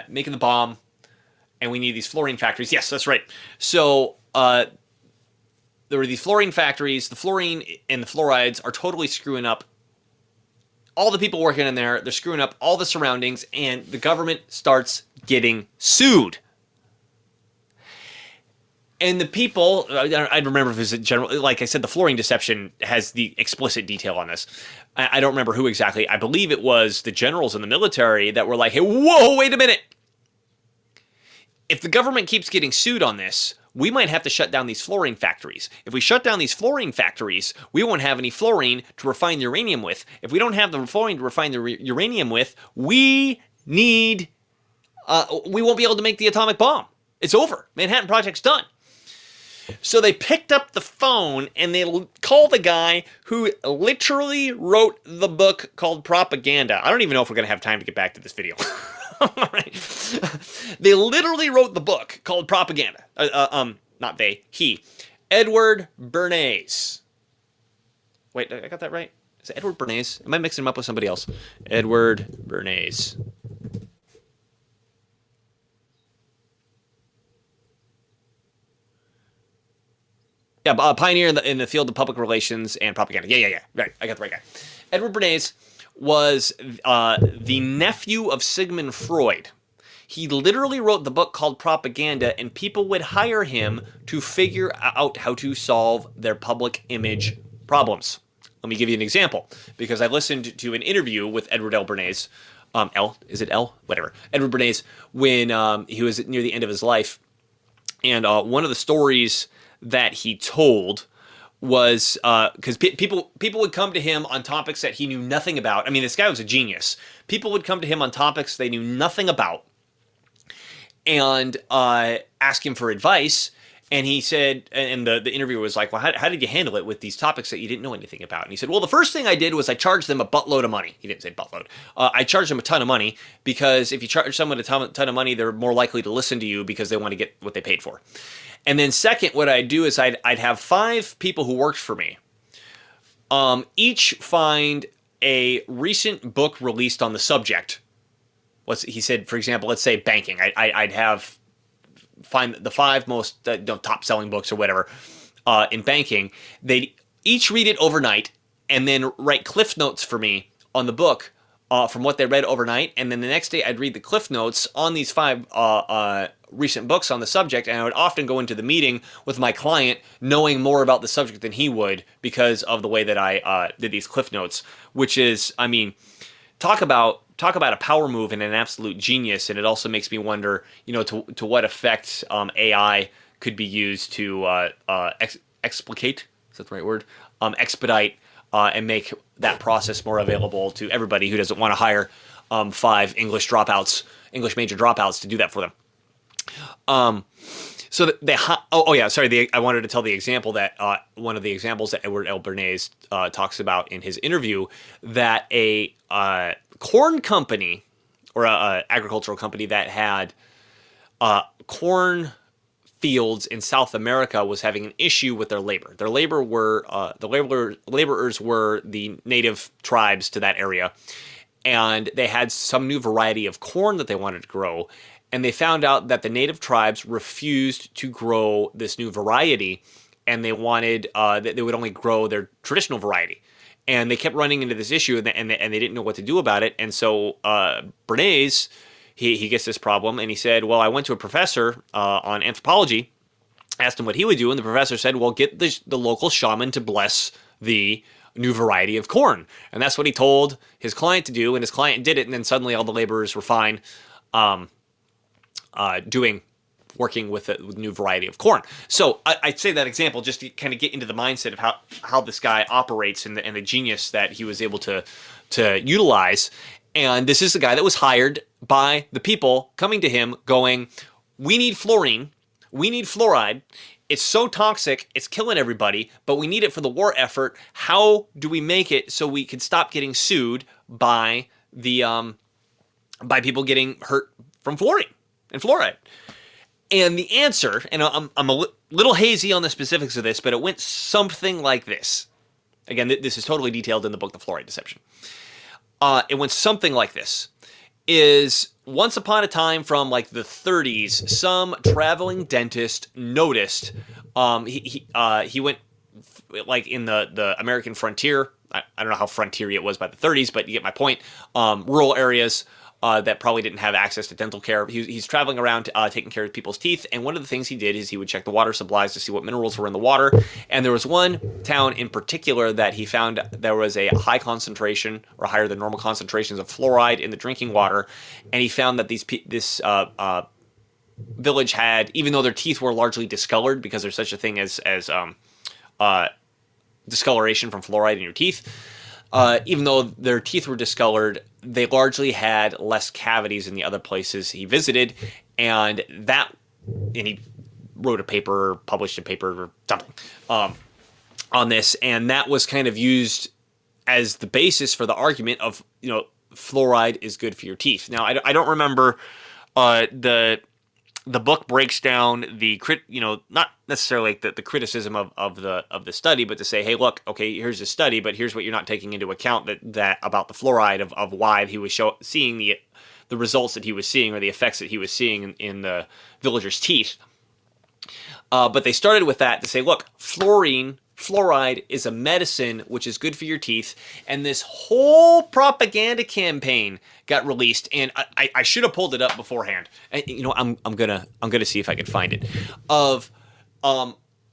making the bomb, and we need these fluorine factories. Yes, that's right. So there were these fluorine factories. The fluorine and the fluorides are totally screwing up all the people working in there. They're screwing up all the surroundings, and the government starts getting sued. And the people, I remember if it was a general, like I said, the fluorine deception has the explicit detail on this. I don't remember who exactly. I believe it was the generals in the military that were like, hey, whoa, wait a minute. If the government keeps getting sued on this, we might have to shut down these fluorine factories. If we shut down these fluorine factories, we won't have any fluorine to refine the uranium with. If we don't have the fluorine to refine the uranium with, we won't be able to make the atomic bomb. It's over. Manhattan Project's done. So they picked up the phone and they called the guy who literally wrote the book called Propaganda. I don't even know if we're going to have time to get back to this video. All right. They literally wrote the book called Propaganda. Not they, he. Edward Bernays. Wait, I got that right? Is it Edward Bernays? Am I mixing him up with somebody else? Edward Bernays. Yeah, a pioneer in the field of public relations and propaganda. Yeah. Right, I got the right guy. Edward Bernays was the nephew of Sigmund Freud. He literally wrote the book called Propaganda, and people would hire him to figure out how to solve their public image problems. Let me give you an example, because I listened to an interview with Edward L. Bernays. Is it L? Whatever. Edward Bernays, when he was near the end of his life. And one of the stories that he told was because people would come to him on topics that he knew nothing about. I mean, this guy was a genius. People would come to him on topics they knew nothing about and ask him for advice. And he said, and the interviewer was like, well, how did you handle it with these topics that you didn't know anything about? And he said, well, the first thing I did was I charged them a buttload of money. He didn't say buttload. I charged them a ton of money, because if you charge someone a ton of money, they're more likely to listen to you because they want to get what they paid for. And then second, what I'd do is I'd have 5 people who worked for me, each find a recent book released on the subject. He said, for example, let's say banking. I'd find the 5 most top selling books or whatever in banking. They'd each read it overnight and then write cliff notes for me on the book from what they read overnight. And then the next day I'd read the cliff notes on these 5 recent books on the subject, and I would often go into the meeting with my client knowing more about the subject than he would because of the way that I did these cliff notes, which is, I mean, talk about a power move and an absolute genius. And it also makes me wonder, to what effect AI could be used to explicate, is that the right word? Expedite and make that process more available to everybody who doesn't want to hire 5 English major dropouts to do that for them. So that I wanted to tell the example that one of the examples that Edward L. Bernays talks about in his interview, that a corn company or a agricultural company that had corn fields in South America was having an issue with their labor. Their labor were laborers were the native tribes to that area, and they had some new variety of corn that they wanted to grow. And they found out that the native tribes refused to grow this new variety, and they wanted that they would only grow their traditional variety. And they kept running into this issue, and they didn't know what to do about it. And so Bernays, he gets this problem, and he said, well, I went to a professor on anthropology, asked him what he would do, and the professor said, well, get the local shaman to bless the new variety of corn. And that's what he told his client to do, and his client did it, and then suddenly all the laborers were fine working with a new variety of corn. So I'd say that example just to kind of get into the mindset of how this guy operates and the genius that he was able to utilize. And this is the guy that was hired by the people coming to him going, we need fluorine, we need fluoride. It's so toxic, it's killing everybody, but we need it for the war effort. How do we make it so we can stop getting sued by by people getting hurt from fluorine and fluoride? And the answer, and I'm a little hazy on the specifics of this, but it went something like this. Again, this is totally detailed in the book, The Fluoride Deception. It went something like this. Is once upon a time from like the 30s, some traveling dentist noticed he went like in the American frontier. I don't know how frontiery it was by the 30s, but you get my point. Rural areas that probably didn't have access to dental care. He's traveling around taking care of people's teeth, and one of the things he did is he would check the water supplies to see what minerals were in the water. And there was one town in particular that he found there was a high concentration or higher than normal concentrations of fluoride in the drinking water, and he found that this village had, even though their teeth were largely discolored because there's such a thing as discoloration from fluoride in your teeth. Even though their teeth were discolored, they largely had less cavities in the other places he visited, and he wrote a paper, published a paper or something on this, and that was kind of used as the basis for the argument of, fluoride is good for your teeth. Now, I don't remember the book breaks down the not necessarily like the criticism of the study, but to say, hey, look, okay, here's a study, but here's what you're not taking into account that about the fluoride of why he was seeing the results that he was seeing, or the effects that he was seeing in the villagers' teeth. But they started with that to say, look, fluoride is a medicine which is good for your teeth, and this whole propaganda campaign got released, and I should have pulled it up beforehand. And, I'm gonna see if I can find it, of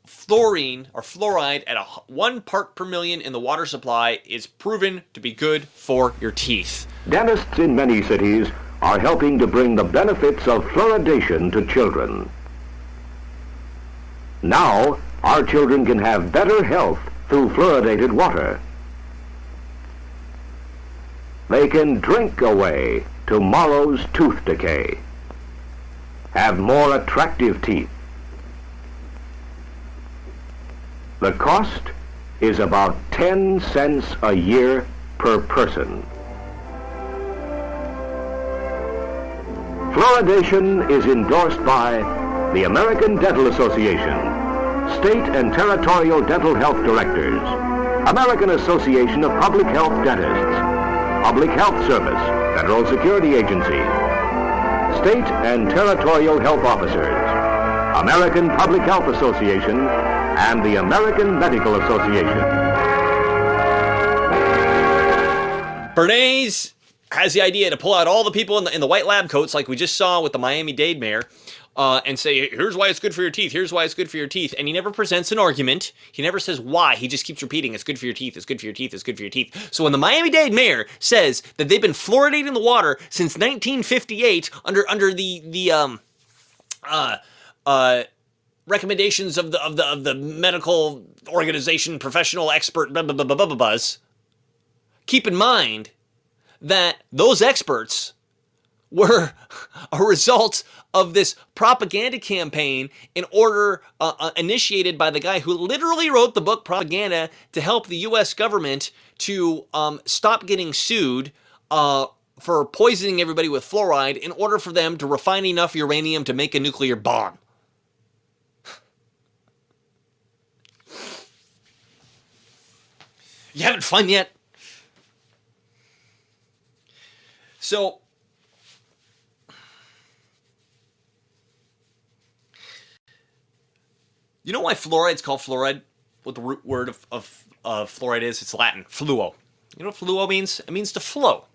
fluorine or fluoride at 1 part per million in the water supply is proven to be good for your teeth. Dentists in many cities are helping to bring the benefits of fluoridation to children. Now, our children can have better health through fluoridated water. They can drink away tomorrow's tooth decay, have more attractive teeth. The cost is about 10 cents a year per person. Fluoridation is endorsed by the American Dental Association, State and Territorial Dental Health Directors, American Association of Public Health Dentists, Public Health Service, Federal Security Agency, State and Territorial Health Officers, American Public Health Association, and the American Medical Association. Bernays has the idea to pull out all the people in the white lab coats, like we just saw with the Miami Dade mayor, and say, here's why it's good for your teeth, here's why it's good for your teeth. And he never presents an argument. He never says why. He just keeps repeating, it's good for your teeth, it's good for your teeth, it's good for your teeth. So when the Miami Dade mayor says that they've been fluoridating the water since 1958 under the recommendations of the medical organization, professional expert, buzz, keep in mind that those experts were a result of this propaganda campaign initiated by the guy who literally wrote the book Propaganda to help the U.S. government to stop getting sued for poisoning everybody with fluoride in order for them to refine enough uranium to make a nuclear bomb. You having fun yet? So, you know why fluoride's called fluoride? What the root word of fluoride is? It's Latin, fluo. You know what fluo means? It means to flow.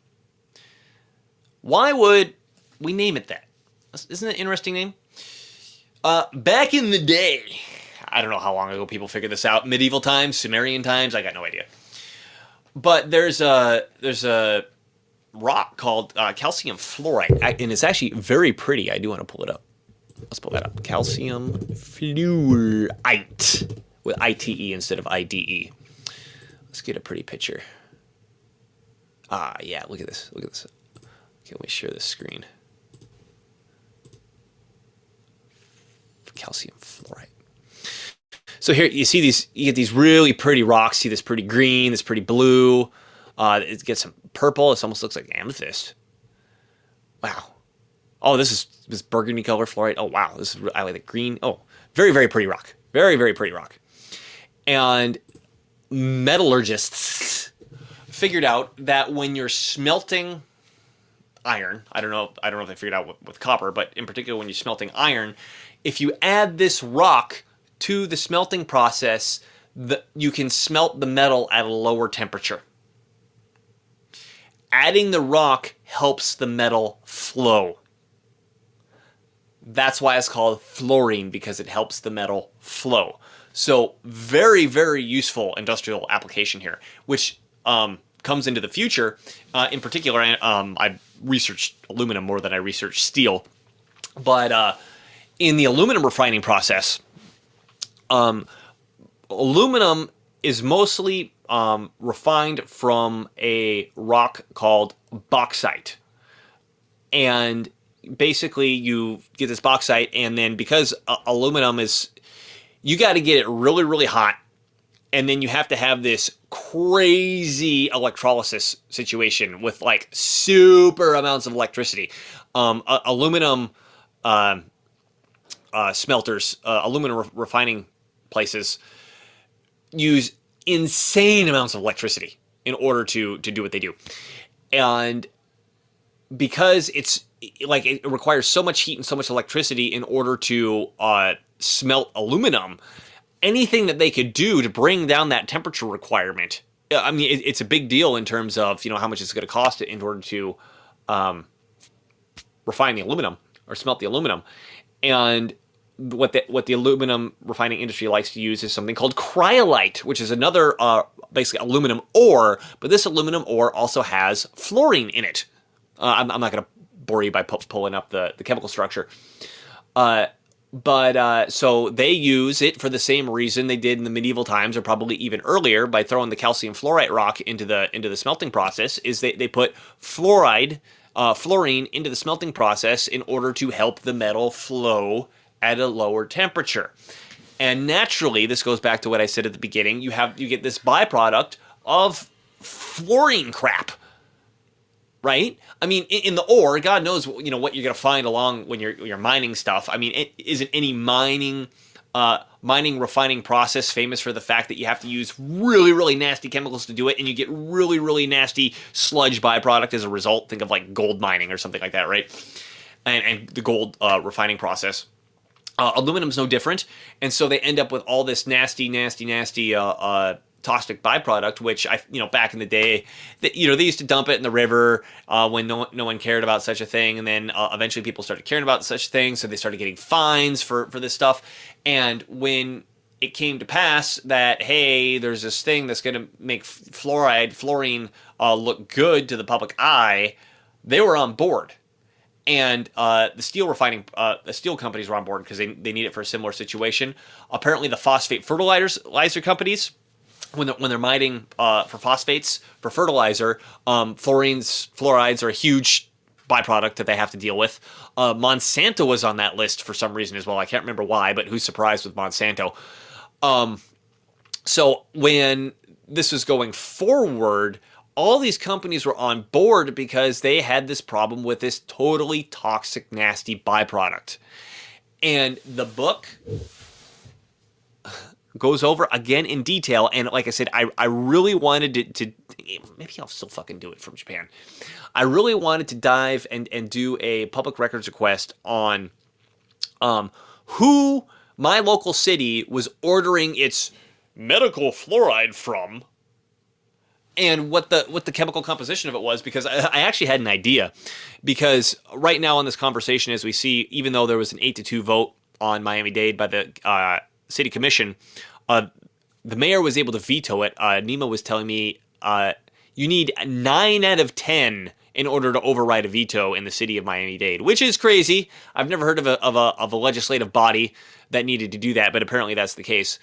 Why would we name it that? Isn't it an interesting name? Back in the day, I don't know how long ago people figured this out, medieval times, Sumerian times, I got no idea. But there's a rock called calcium fluoride, and it's actually very pretty. I do want to pull it up. Let's pull that up. Calcium fluorite with ITE instead of IDE. Let's get a pretty picture. Yeah, look at this. Look at this. Okay, let me share this screen. Calcium fluoride. So here you see these. You get these really pretty rocks. See this pretty green, this pretty blue. It gets some purple. It almost looks like amethyst. Wow. Oh, this is this burgundy color fluoride. Oh, wow. I like the green. Oh, very, very pretty rock. Very, very pretty rock. And metallurgists figured out that when you're smelting iron, I don't know if they figured out with copper, but in particular when you're smelting iron, if you add this rock to the smelting process, you can smelt the metal at a lower temperature. Adding the rock helps the metal flow. That's why it's called fluorine, because it helps the metal flow. So very, very useful industrial application here, which comes into the future. In particular, I researched aluminum more than I researched steel. But in the aluminum refining process, aluminum is mostly refined from a rock called bauxite. And basically you get this bauxite, and then because aluminum is, you got to get it really, really hot, and then you have to have this crazy electrolysis situation with like super amounts of electricity. Aluminum smelters, aluminum refining places use insane amounts of electricity in order to do what they do. And because it's like it requires so much heat and so much electricity in order to smelt aluminum, anything that they could do to bring down that temperature requirement, I mean, it's a big deal in terms of, how much it's going to cost in order to refine the aluminum or smelt the aluminum. And what the aluminum refining industry likes to use is something called cryolite, which is another basically aluminum ore, but this aluminum ore also has fluorine in it. I'm not going to bore you by pulling up the chemical structure. But so they use it for the same reason they did in the medieval times, or probably even earlier, by throwing the calcium fluorite rock into the smelting process. Is they put fluorine into the smelting process in order to help the metal flow at a lower temperature. And naturally, this goes back to what I said at the beginning. You get this byproduct of fluorine crap. Right? I mean, in the ore, God knows what you're going to find along when you're mining stuff. I mean, it isn't any mining refining process famous for the fact that you have to use really, really nasty chemicals to do it, and you get really, really nasty sludge byproduct as a result. Think of like gold mining or something like that, right? And the gold refining process. Aluminum's no different, and so they end up with all this nasty toxic byproduct, which back in the day, they used to dump it in the river when no one cared about such a thing, and then eventually people started caring about such things, so they started getting fines for this stuff. And when it came to pass that, hey, there's this thing that's going to make fluorine look good to the public eye, they were on board. And the steel companies were on board because they need it for a similar situation. Apparently, the phosphate fertilizer companies, when they're mining for phosphates for fertilizer, fluorides are a huge byproduct that they have to deal with. Monsanto was on that list for some reason as well. I can't remember why, but who's surprised with Monsanto? So when this was going forward, all these companies were on board because they had this problem with this totally toxic, nasty byproduct. And the book goes over again in detail, and like I said, I really wanted to maybe I'll still fucking do it from Japan. I really wanted to dive and do a public records request on who my local city was ordering its medical fluoride from, and what the chemical composition of it was, because I actually had an idea. Because right now in this conversation, as we see, even though there was an 8-2 vote on Miami Dade by the city commission, the mayor was able to veto it. Nima was telling me you need 9 out of 10 in order to override a veto in the city of Miami Dade, which is crazy. I've never heard of a legislative body that needed to do that, but apparently that's the case.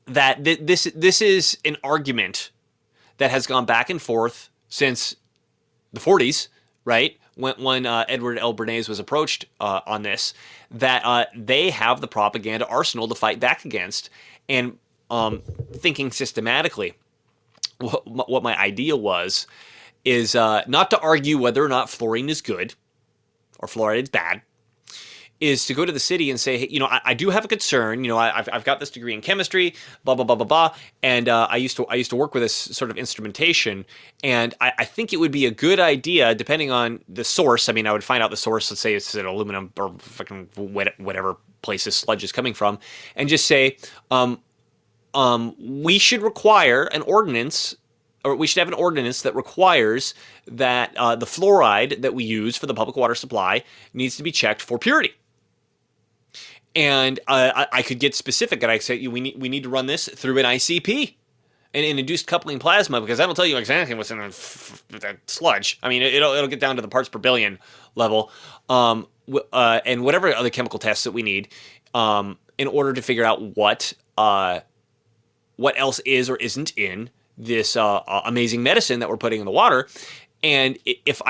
That this is an argument that has gone back and forth since the 40s, right? When Edward Bernays was approached on this, that they have the propaganda arsenal to fight back against, and thinking systematically. What my idea is not to argue whether or not fluorine is good or fluoride is bad, is to go to the city and say, hey, I do have a concern. I've got this degree in chemistry, blah blah blah blah blah, and I used to work with this sort of instrumentation, and I think it would be a good idea, depending on the source. I mean, I would find out the source. Let's say it's an aluminum or fucking whatever place this sludge is coming from, and just say, we should require an ordinance. Or we should have an ordinance that requires that the fluoride that we use for the public water supply needs to be checked for purity. And I could get specific, and I say we need to run this through an ICP, an induced coupling plasma, because that'll tell you exactly what's in that sludge. I mean, it'll get down to the parts per billion level, and whatever other chemical tests that we need, in order to figure out what else is or isn't in this amazing medicine that we're putting in the water. And if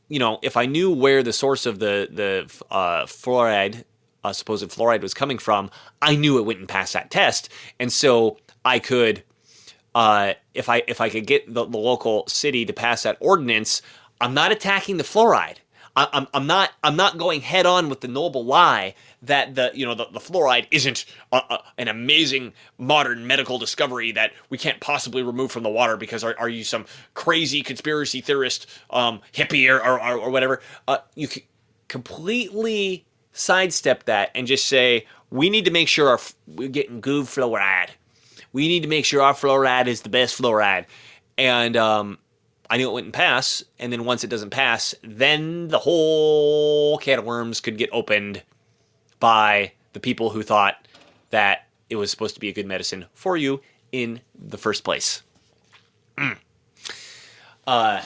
if I knew where the source of the fluoride, supposed fluoride was coming from, I knew it wouldn't pass that test, and so I could, if I could get the local city to pass that ordinance, I'm not attacking the fluoride. I'm not going head on with the noble lie that the fluoride isn't an amazing modern medical discovery that we can't possibly remove from the water because are you some crazy conspiracy theorist hippie or whatever. You can completely sidestep that and just say we need to make sure we're getting good fluoride. We need to make sure our fluoride is the best fluoride, and I knew it wouldn't pass, and then once it doesn't pass, then the whole can of worms could get opened by the people who thought that it was supposed to be a good medicine for you in the first place. Man, I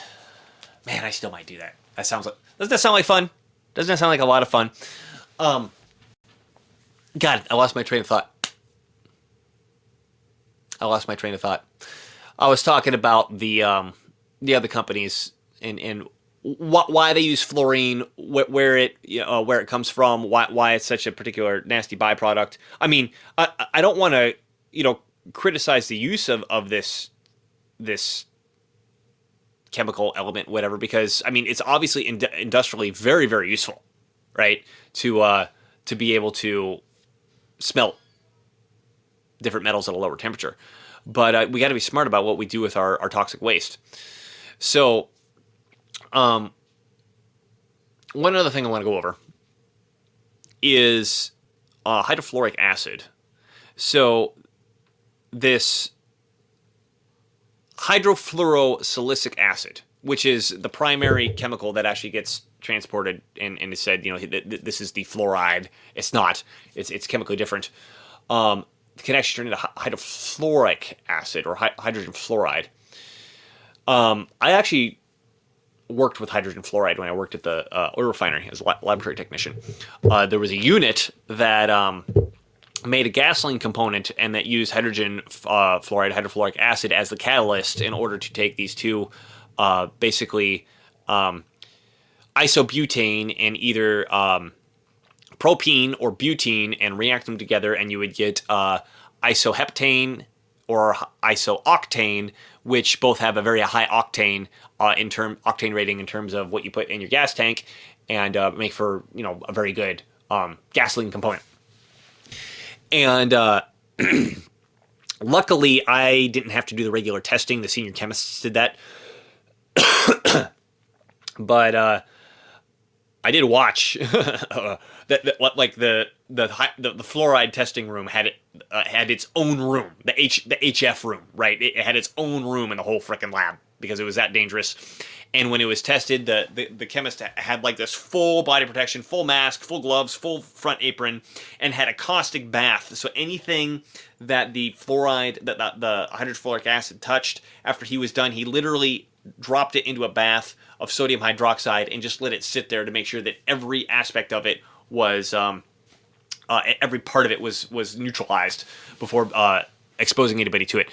still might do that. Doesn't that sound like fun? Doesn't that sound like a lot of fun? God, I lost my train of thought. I was talking about the other companies and why they use fluorine, where it comes from, why it's such a particular nasty byproduct. I mean, I don't want to criticize the use of this chemical element, whatever, because I mean it's obviously industrially very, very useful, right? To be able to smelt different metals at a lower temperature. But we got to be smart about what we do with our toxic waste. So, one other thing I want to go over is hydrofluoric acid. So, this hydrofluorosilicic acid, which is the primary chemical that actually gets transported and is said, this is the fluoride. It's not. It's chemically different. Can actually turn into hydrofluoric acid or hydrogen fluoride. I actually worked with hydrogen fluoride when I worked at the oil refinery as a laboratory technician. There was a unit that made a gasoline component and that used hydrogen fluoride, hydrofluoric acid as the catalyst in order to take these two basically isobutane and either propene or butene and react them together, and you would get isoheptane or isooctane, which both have a very high octane octane rating in terms of what you put in your gas tank, and make for a very good gasoline component. And luckily, I didn't have to do the regular testing. The senior chemists did that, but I did watch like the fluoride testing room had its own room, the HF room, right? It had its own room in the whole frickin' lab because it was that dangerous. And when it was tested, the chemist had like this full body protection, full mask, full gloves, full front apron, and had a caustic bath. So anything that the fluoride, that the hydrofluoric acid touched after he was done, he literally dropped it into a bath of sodium hydroxide and just let it sit there to make sure that every aspect of it was, every part of it was neutralized before exposing anybody to it.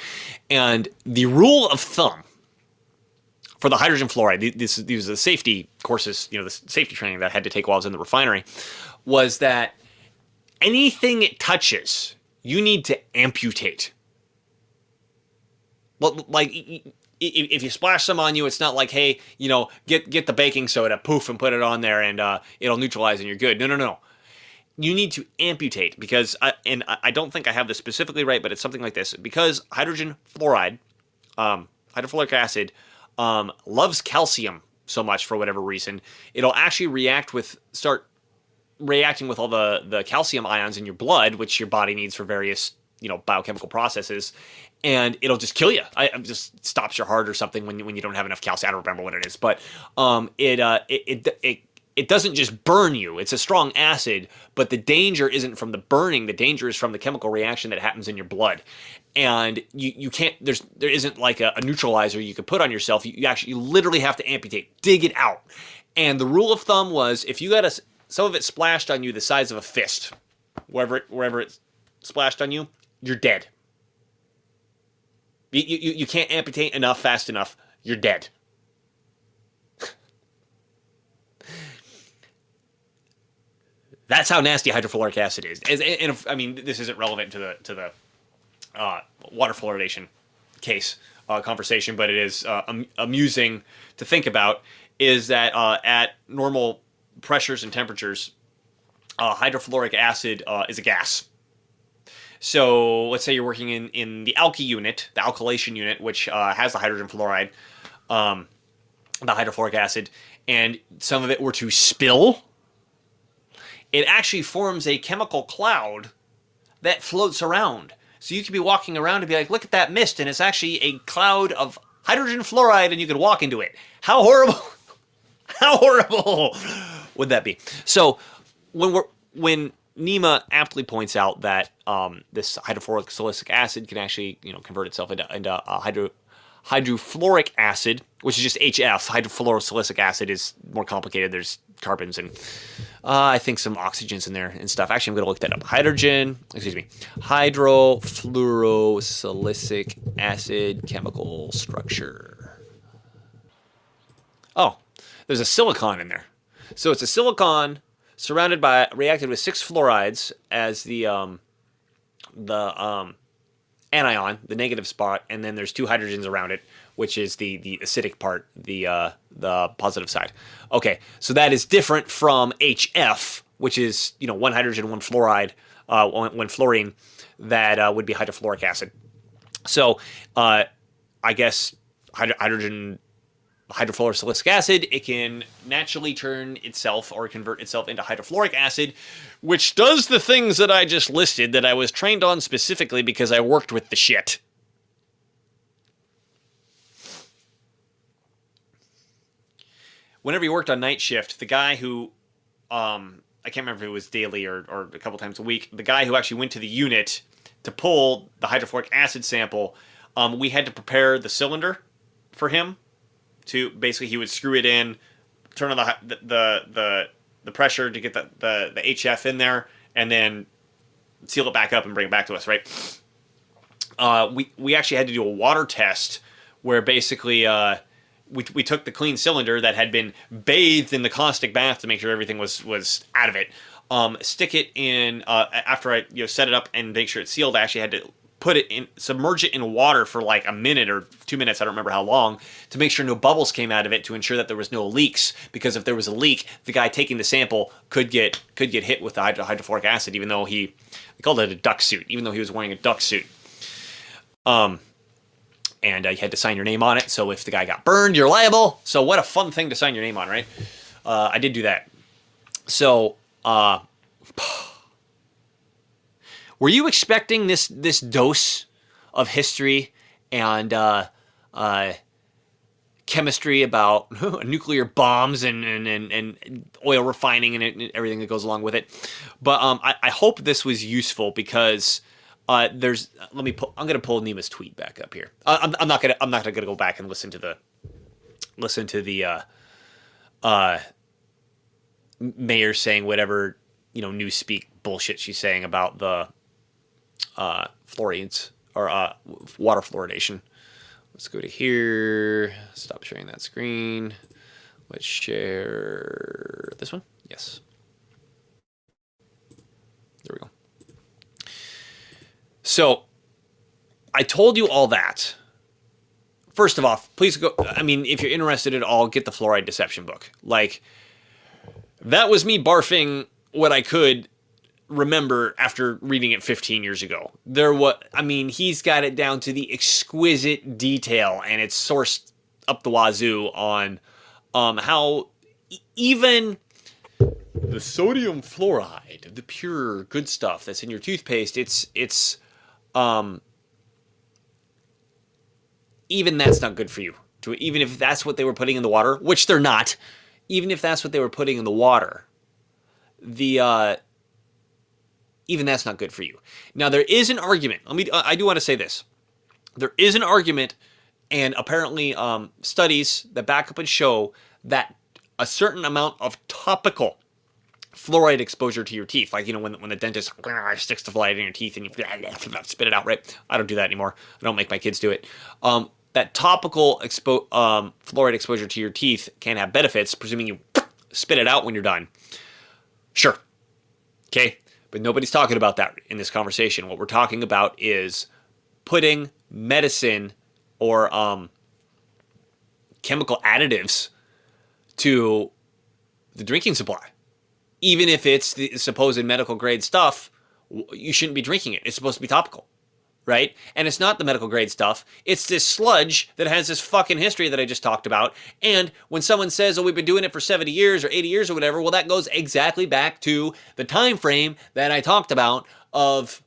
And the rule of thumb for the hydrogen fluoride, these are the safety courses, the safety training that I had to take while I was in the refinery, was that anything it touches, you need to amputate. Well, like, if you splash some on you, it's not like, hey, get the baking soda, poof, and put it on there, and it'll neutralize and you're good. No. You need to amputate because, I don't think I have this specifically right, but it's something like this. Because hydrogen fluoride, hydrofluoric acid, loves calcium so much for whatever reason, it'll actually start reacting with all the calcium ions in your blood, which your body needs for various biochemical processes, and it'll just kill you. It just stops your heart or something when you don't have enough calcium. I don't remember what it is, but it doesn't just burn you. It's a strong acid, but the danger isn't from the burning. The danger is from the chemical reaction that happens in your blood. And you can't, there isn't like a neutralizer you could put on yourself. You literally have to amputate, dig it out. And the rule of thumb was if you got some of it splashed on you the size of a fist, wherever it splashed on you, you're dead. You can't amputate enough fast enough. You're dead. That's how nasty hydrofluoric acid is. And I mean, this isn't relevant to the water fluoridation case conversation, but it is amusing to think about. Is that at normal pressures and temperatures, hydrofluoric acid is a gas. So let's say you're working in the alky unit, the alkylation unit, which has the hydrogen fluoride, the hydrofluoric acid, and some of it were to spill, it actually forms a chemical cloud that floats around. So you could be walking around and be like, look at that mist, and it's actually a cloud of hydrogen fluoride, and you could walk into it. How horrible! How horrible would that be? So when Nima aptly points out that this hydrofluorosilicic acid can actually convert itself into hydrofluoric acid, which is just HF. Hydrofluorosilicic acid is more complicated. There's carbons and I think some oxygens in there and stuff. Actually, I'm going to look that up. Hydrofluorosilicic acid chemical structure. Oh, there's a silicon in there. So it's a silicon surrounded by, reacted with 6 fluorides as the anion, the negative spot, and then there's 2 hydrogens around it, which is the acidic part, the positive side. Okay, so that is different from HF, which is 1 hydrogen, 1 fluoride, 1 fluorine. That would be hydrofluoric acid. So I guess hydrofluorosilicic acid, it can naturally turn itself or convert itself into hydrofluoric acid, which does the things that I just listed that I was trained on specifically because I worked with the shit. Whenever you worked on night shift, the guy who, I can't remember if it was daily or a couple times a week, the guy who actually went to the unit to pull the hydrofluoric acid sample, we had to prepare the cylinder for him. To basically, he would screw it in, turn on the pressure to get the HF in there, and then seal it back up and bring it back to us. Right? We actually had to do a water test where basically we took the clean cylinder that had been bathed in the caustic bath to make sure everything was out of it. Stick it in after I set it up and make sure it's sealed. I actually had to submerge it in water for like a minute or 2 minutes, I don't remember how long, to make sure no bubbles came out of it, to ensure that there was no leaks, because if there was a leak, the guy taking the sample could get hit with the hydrofluoric acid, even though they called it a duck suit, even though he was wearing a duck suit. And you had to sign your name on it, so if the guy got burned, you're liable. So what a fun thing to sign your name on, right? I did do that. So, were you expecting this dose of history and chemistry about nuclear bombs and oil refining and everything that goes along with it? But I hope this was useful because I'm going to pull Nima's tweet back up here. I'm not gonna go back and listen to the mayor saying whatever newspeak bullshit she's saying about the fluorides or water fluoridation. Let's go to here. Stop sharing that screen. Let's share this one. Yes. There we go. So I told you all that. First of all, please go. I mean, if you're interested at all, get the Fluoride Deception book. Like, that was me barfing what I could remember after reading it 15 years ago. He's got it down to the exquisite detail, and it's sourced up the wazoo on how even the sodium fluoride, the pure good stuff that's in your toothpaste, it's even that's not good for you. Even if that's what they were putting in the water, which they're not, even if that's what they were putting in the water, even that's not good for you. Now, there is an argument. I do want to say this. There is an argument, and apparently studies that back up and show that a certain amount of topical fluoride exposure to your teeth, like, when the dentist sticks the fluoride in your teeth and you spit it out, right? I don't do that anymore. I don't make my kids do it. That topical fluoride exposure to your teeth can have benefits, presuming you spit it out when you're done. Sure. Okay? But nobody's talking about that in this conversation. What we're talking about is putting medicine or chemical additives to the drinking supply. Even if it's the supposed medical grade stuff, you shouldn't be drinking it. It's supposed to be topical, right? And it's not the medical grade stuff. It's this sludge that has this fucking history that I just talked about. And when someone says, oh, we've been doing it for 70 years or 80 years or whatever, well, that goes exactly back to the time frame that I talked about of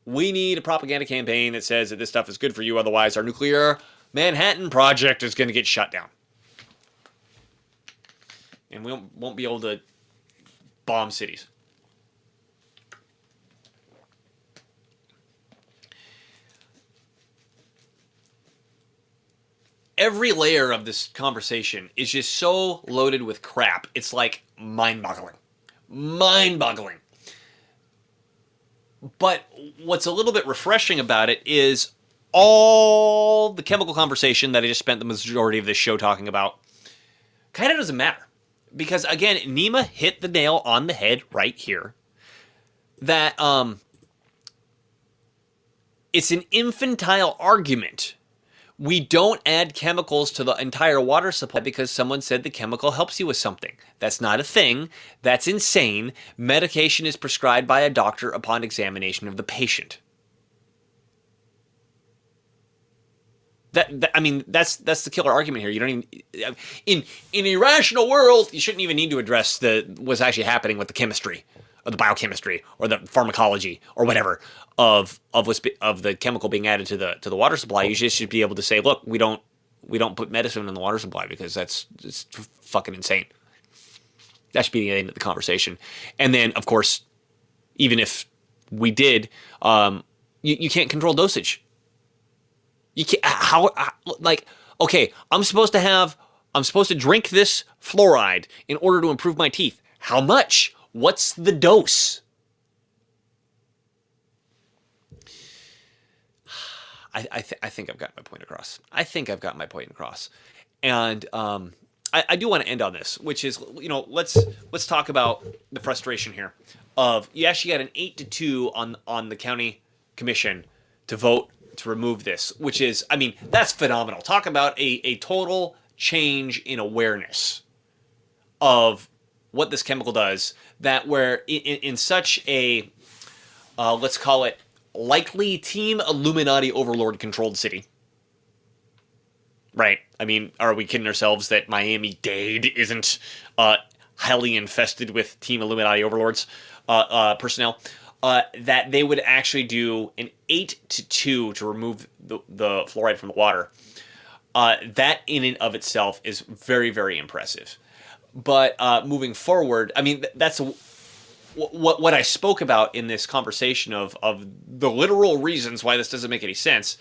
we need a propaganda campaign that says that this stuff is good for you. Otherwise, our nuclear Manhattan project is going to get shut down. And we won't be able to bomb cities. Every layer of this conversation is just so loaded with crap. It's like mind-boggling. Mind-boggling. But what's a little bit refreshing about it is all the chemical conversation that I just spent the majority of this show talking about kind of doesn't matter. Because, again, Nima hit the nail on the head right here. That it's an infantile argument. We don't add chemicals to the entire water supply because someone said the chemical helps you with something. That's not a thing. That's insane. Medication is prescribed by a doctor upon examination of the patient. I mean, that's the killer argument here. You don't even in a rational world, you shouldn't even need to address what's actually happening with the chemistry, or the biochemistry, or the pharmacology, or whatever of the chemical being added to the water supply. You just should be able to say, look, we don't put medicine in the water supply because that's just fucking insane. That should be the end of the conversation. And then, of course, even if we did, you can't control dosage. You can't, okay, I'm supposed to drink this fluoride in order to improve my teeth. How much? What's the dose? I think I've got my point across. And I do want to end on this, which is, let's talk about the frustration here of you actually got an 8-2 on the county commission to vote to remove this, which is, I mean, that's phenomenal. Talk about a total change in awareness of what this chemical does, that where in such a, let's call it, likely Team Illuminati overlord controlled city. Right. I mean, are we kidding ourselves that Miami Dade isn't highly infested with Team Illuminati overlords personnel? That they would actually do an 8-2 to remove the fluoride from the water. That in and of itself is very, very impressive. But moving forward, I mean, that's what I spoke about in this conversation of the literal reasons why this doesn't make any sense.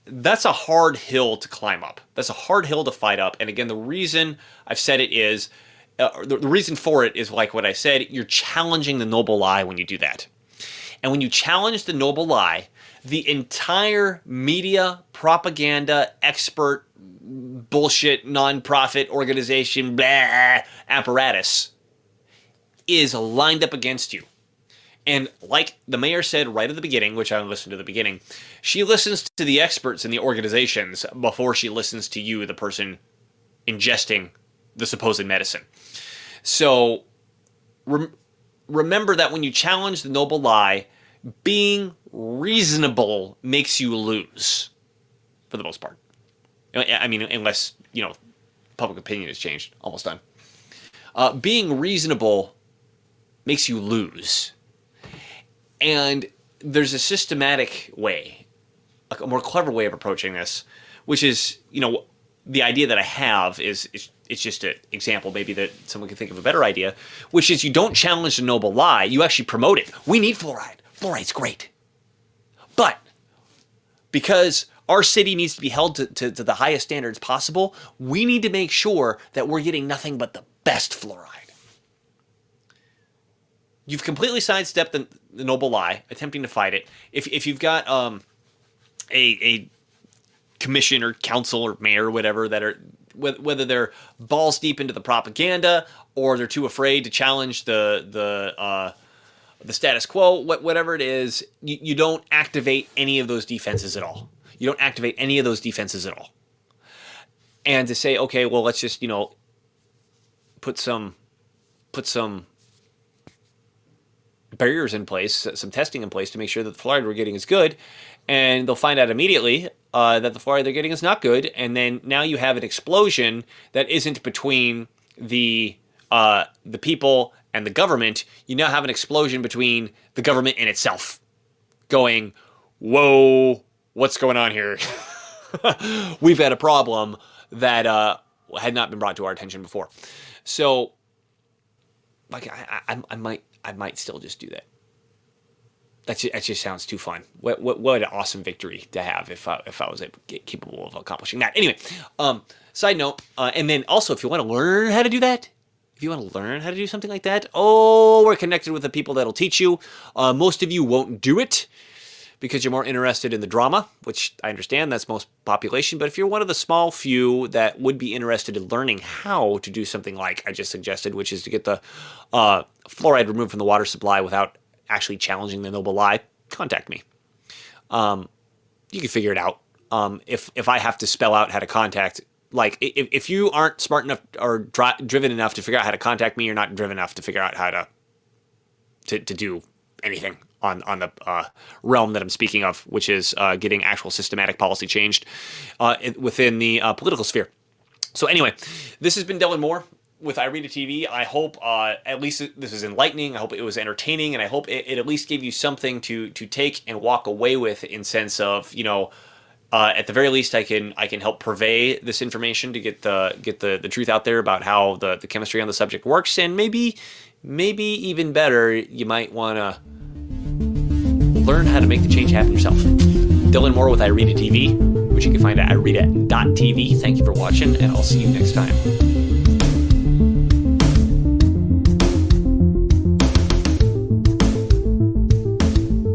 That's a hard hill to climb up. That's a hard hill to fight up. And again, the reason I've said it is, the reason for it is like what I said, you're challenging the noble lie when you do that. And when you challenge the noble lie, the entire media, propaganda, expert, bullshit, nonprofit organization, blah, apparatus is lined up against you. And like the mayor said right at the beginning, which I listened to the beginning, she listens to the experts in the organizations before she listens to you, the person ingesting the supposed medicine. So remember that when you challenge the noble lie, being reasonable makes you lose, for the most part. I mean, unless, public opinion has changed. Almost done. Being reasonable makes you lose. And there's a systematic way, a more clever way of approaching this, which is, the idea that I have is it's just an example, maybe that someone can think of a better idea, which is you don't challenge the noble lie, you actually promote it. We need fluoride. Fluoride's great. But because our city needs to be held to the highest standards possible, we need to make sure that we're getting nothing but the best fluoride. You've completely sidestepped the noble lie, attempting to fight it. If you've got a commission or council or mayor or whatever that are whether they're balls deep into the propaganda or they're too afraid to challenge the status quo, whatever it is, you don't activate any of those defenses at all. You don't activate any of those defenses at all. And to say, okay, well, let's just, put some barriers in place, some testing in place to make sure that the fluoride we're getting is good, and they'll find out immediately that the fluoride they're getting is not good, and then now you have an explosion that isn't between the people and the government. You now have an explosion between the government and itself, going, whoa, what's going on here? We've got a problem that had not been brought to our attention before. So, like, I might still just do that. That just sounds too fun. What an awesome victory to have if I was capable of accomplishing that. Anyway, side note, and then also if you want to learn how to do that, if you want to learn how to do something like that, we're connected with the people that'll teach you. Most of you won't do it because you're more interested in the drama, which I understand, that's most population. But if you're one of the small few that would be interested in learning how to do something like I just suggested, which is to get the fluoride removed from the water supply without actually challenging the noble lie, contact me. You can figure it out. If I have to spell out how to contact, like if you aren't smart enough or driven enough to figure out how to contact me, you're not driven enough to figure out how to do anything on the realm that I'm speaking of, which is getting actual systematic policy changed within the political sphere. So anyway, this has been Dylan Moore with iRead TV. I hope at least this is enlightening. I hope it was entertaining, and I hope it at least gave you something to take and walk away with in sense of, at the very least, I can help purvey this information to get the truth out there about how the chemistry on the subject works, and maybe even better, you might want to learn how to make the change happen yourself. Dylan Moore with iRead TV, which you can find at iRead.tv. Thank you for watching, and I'll see you next time.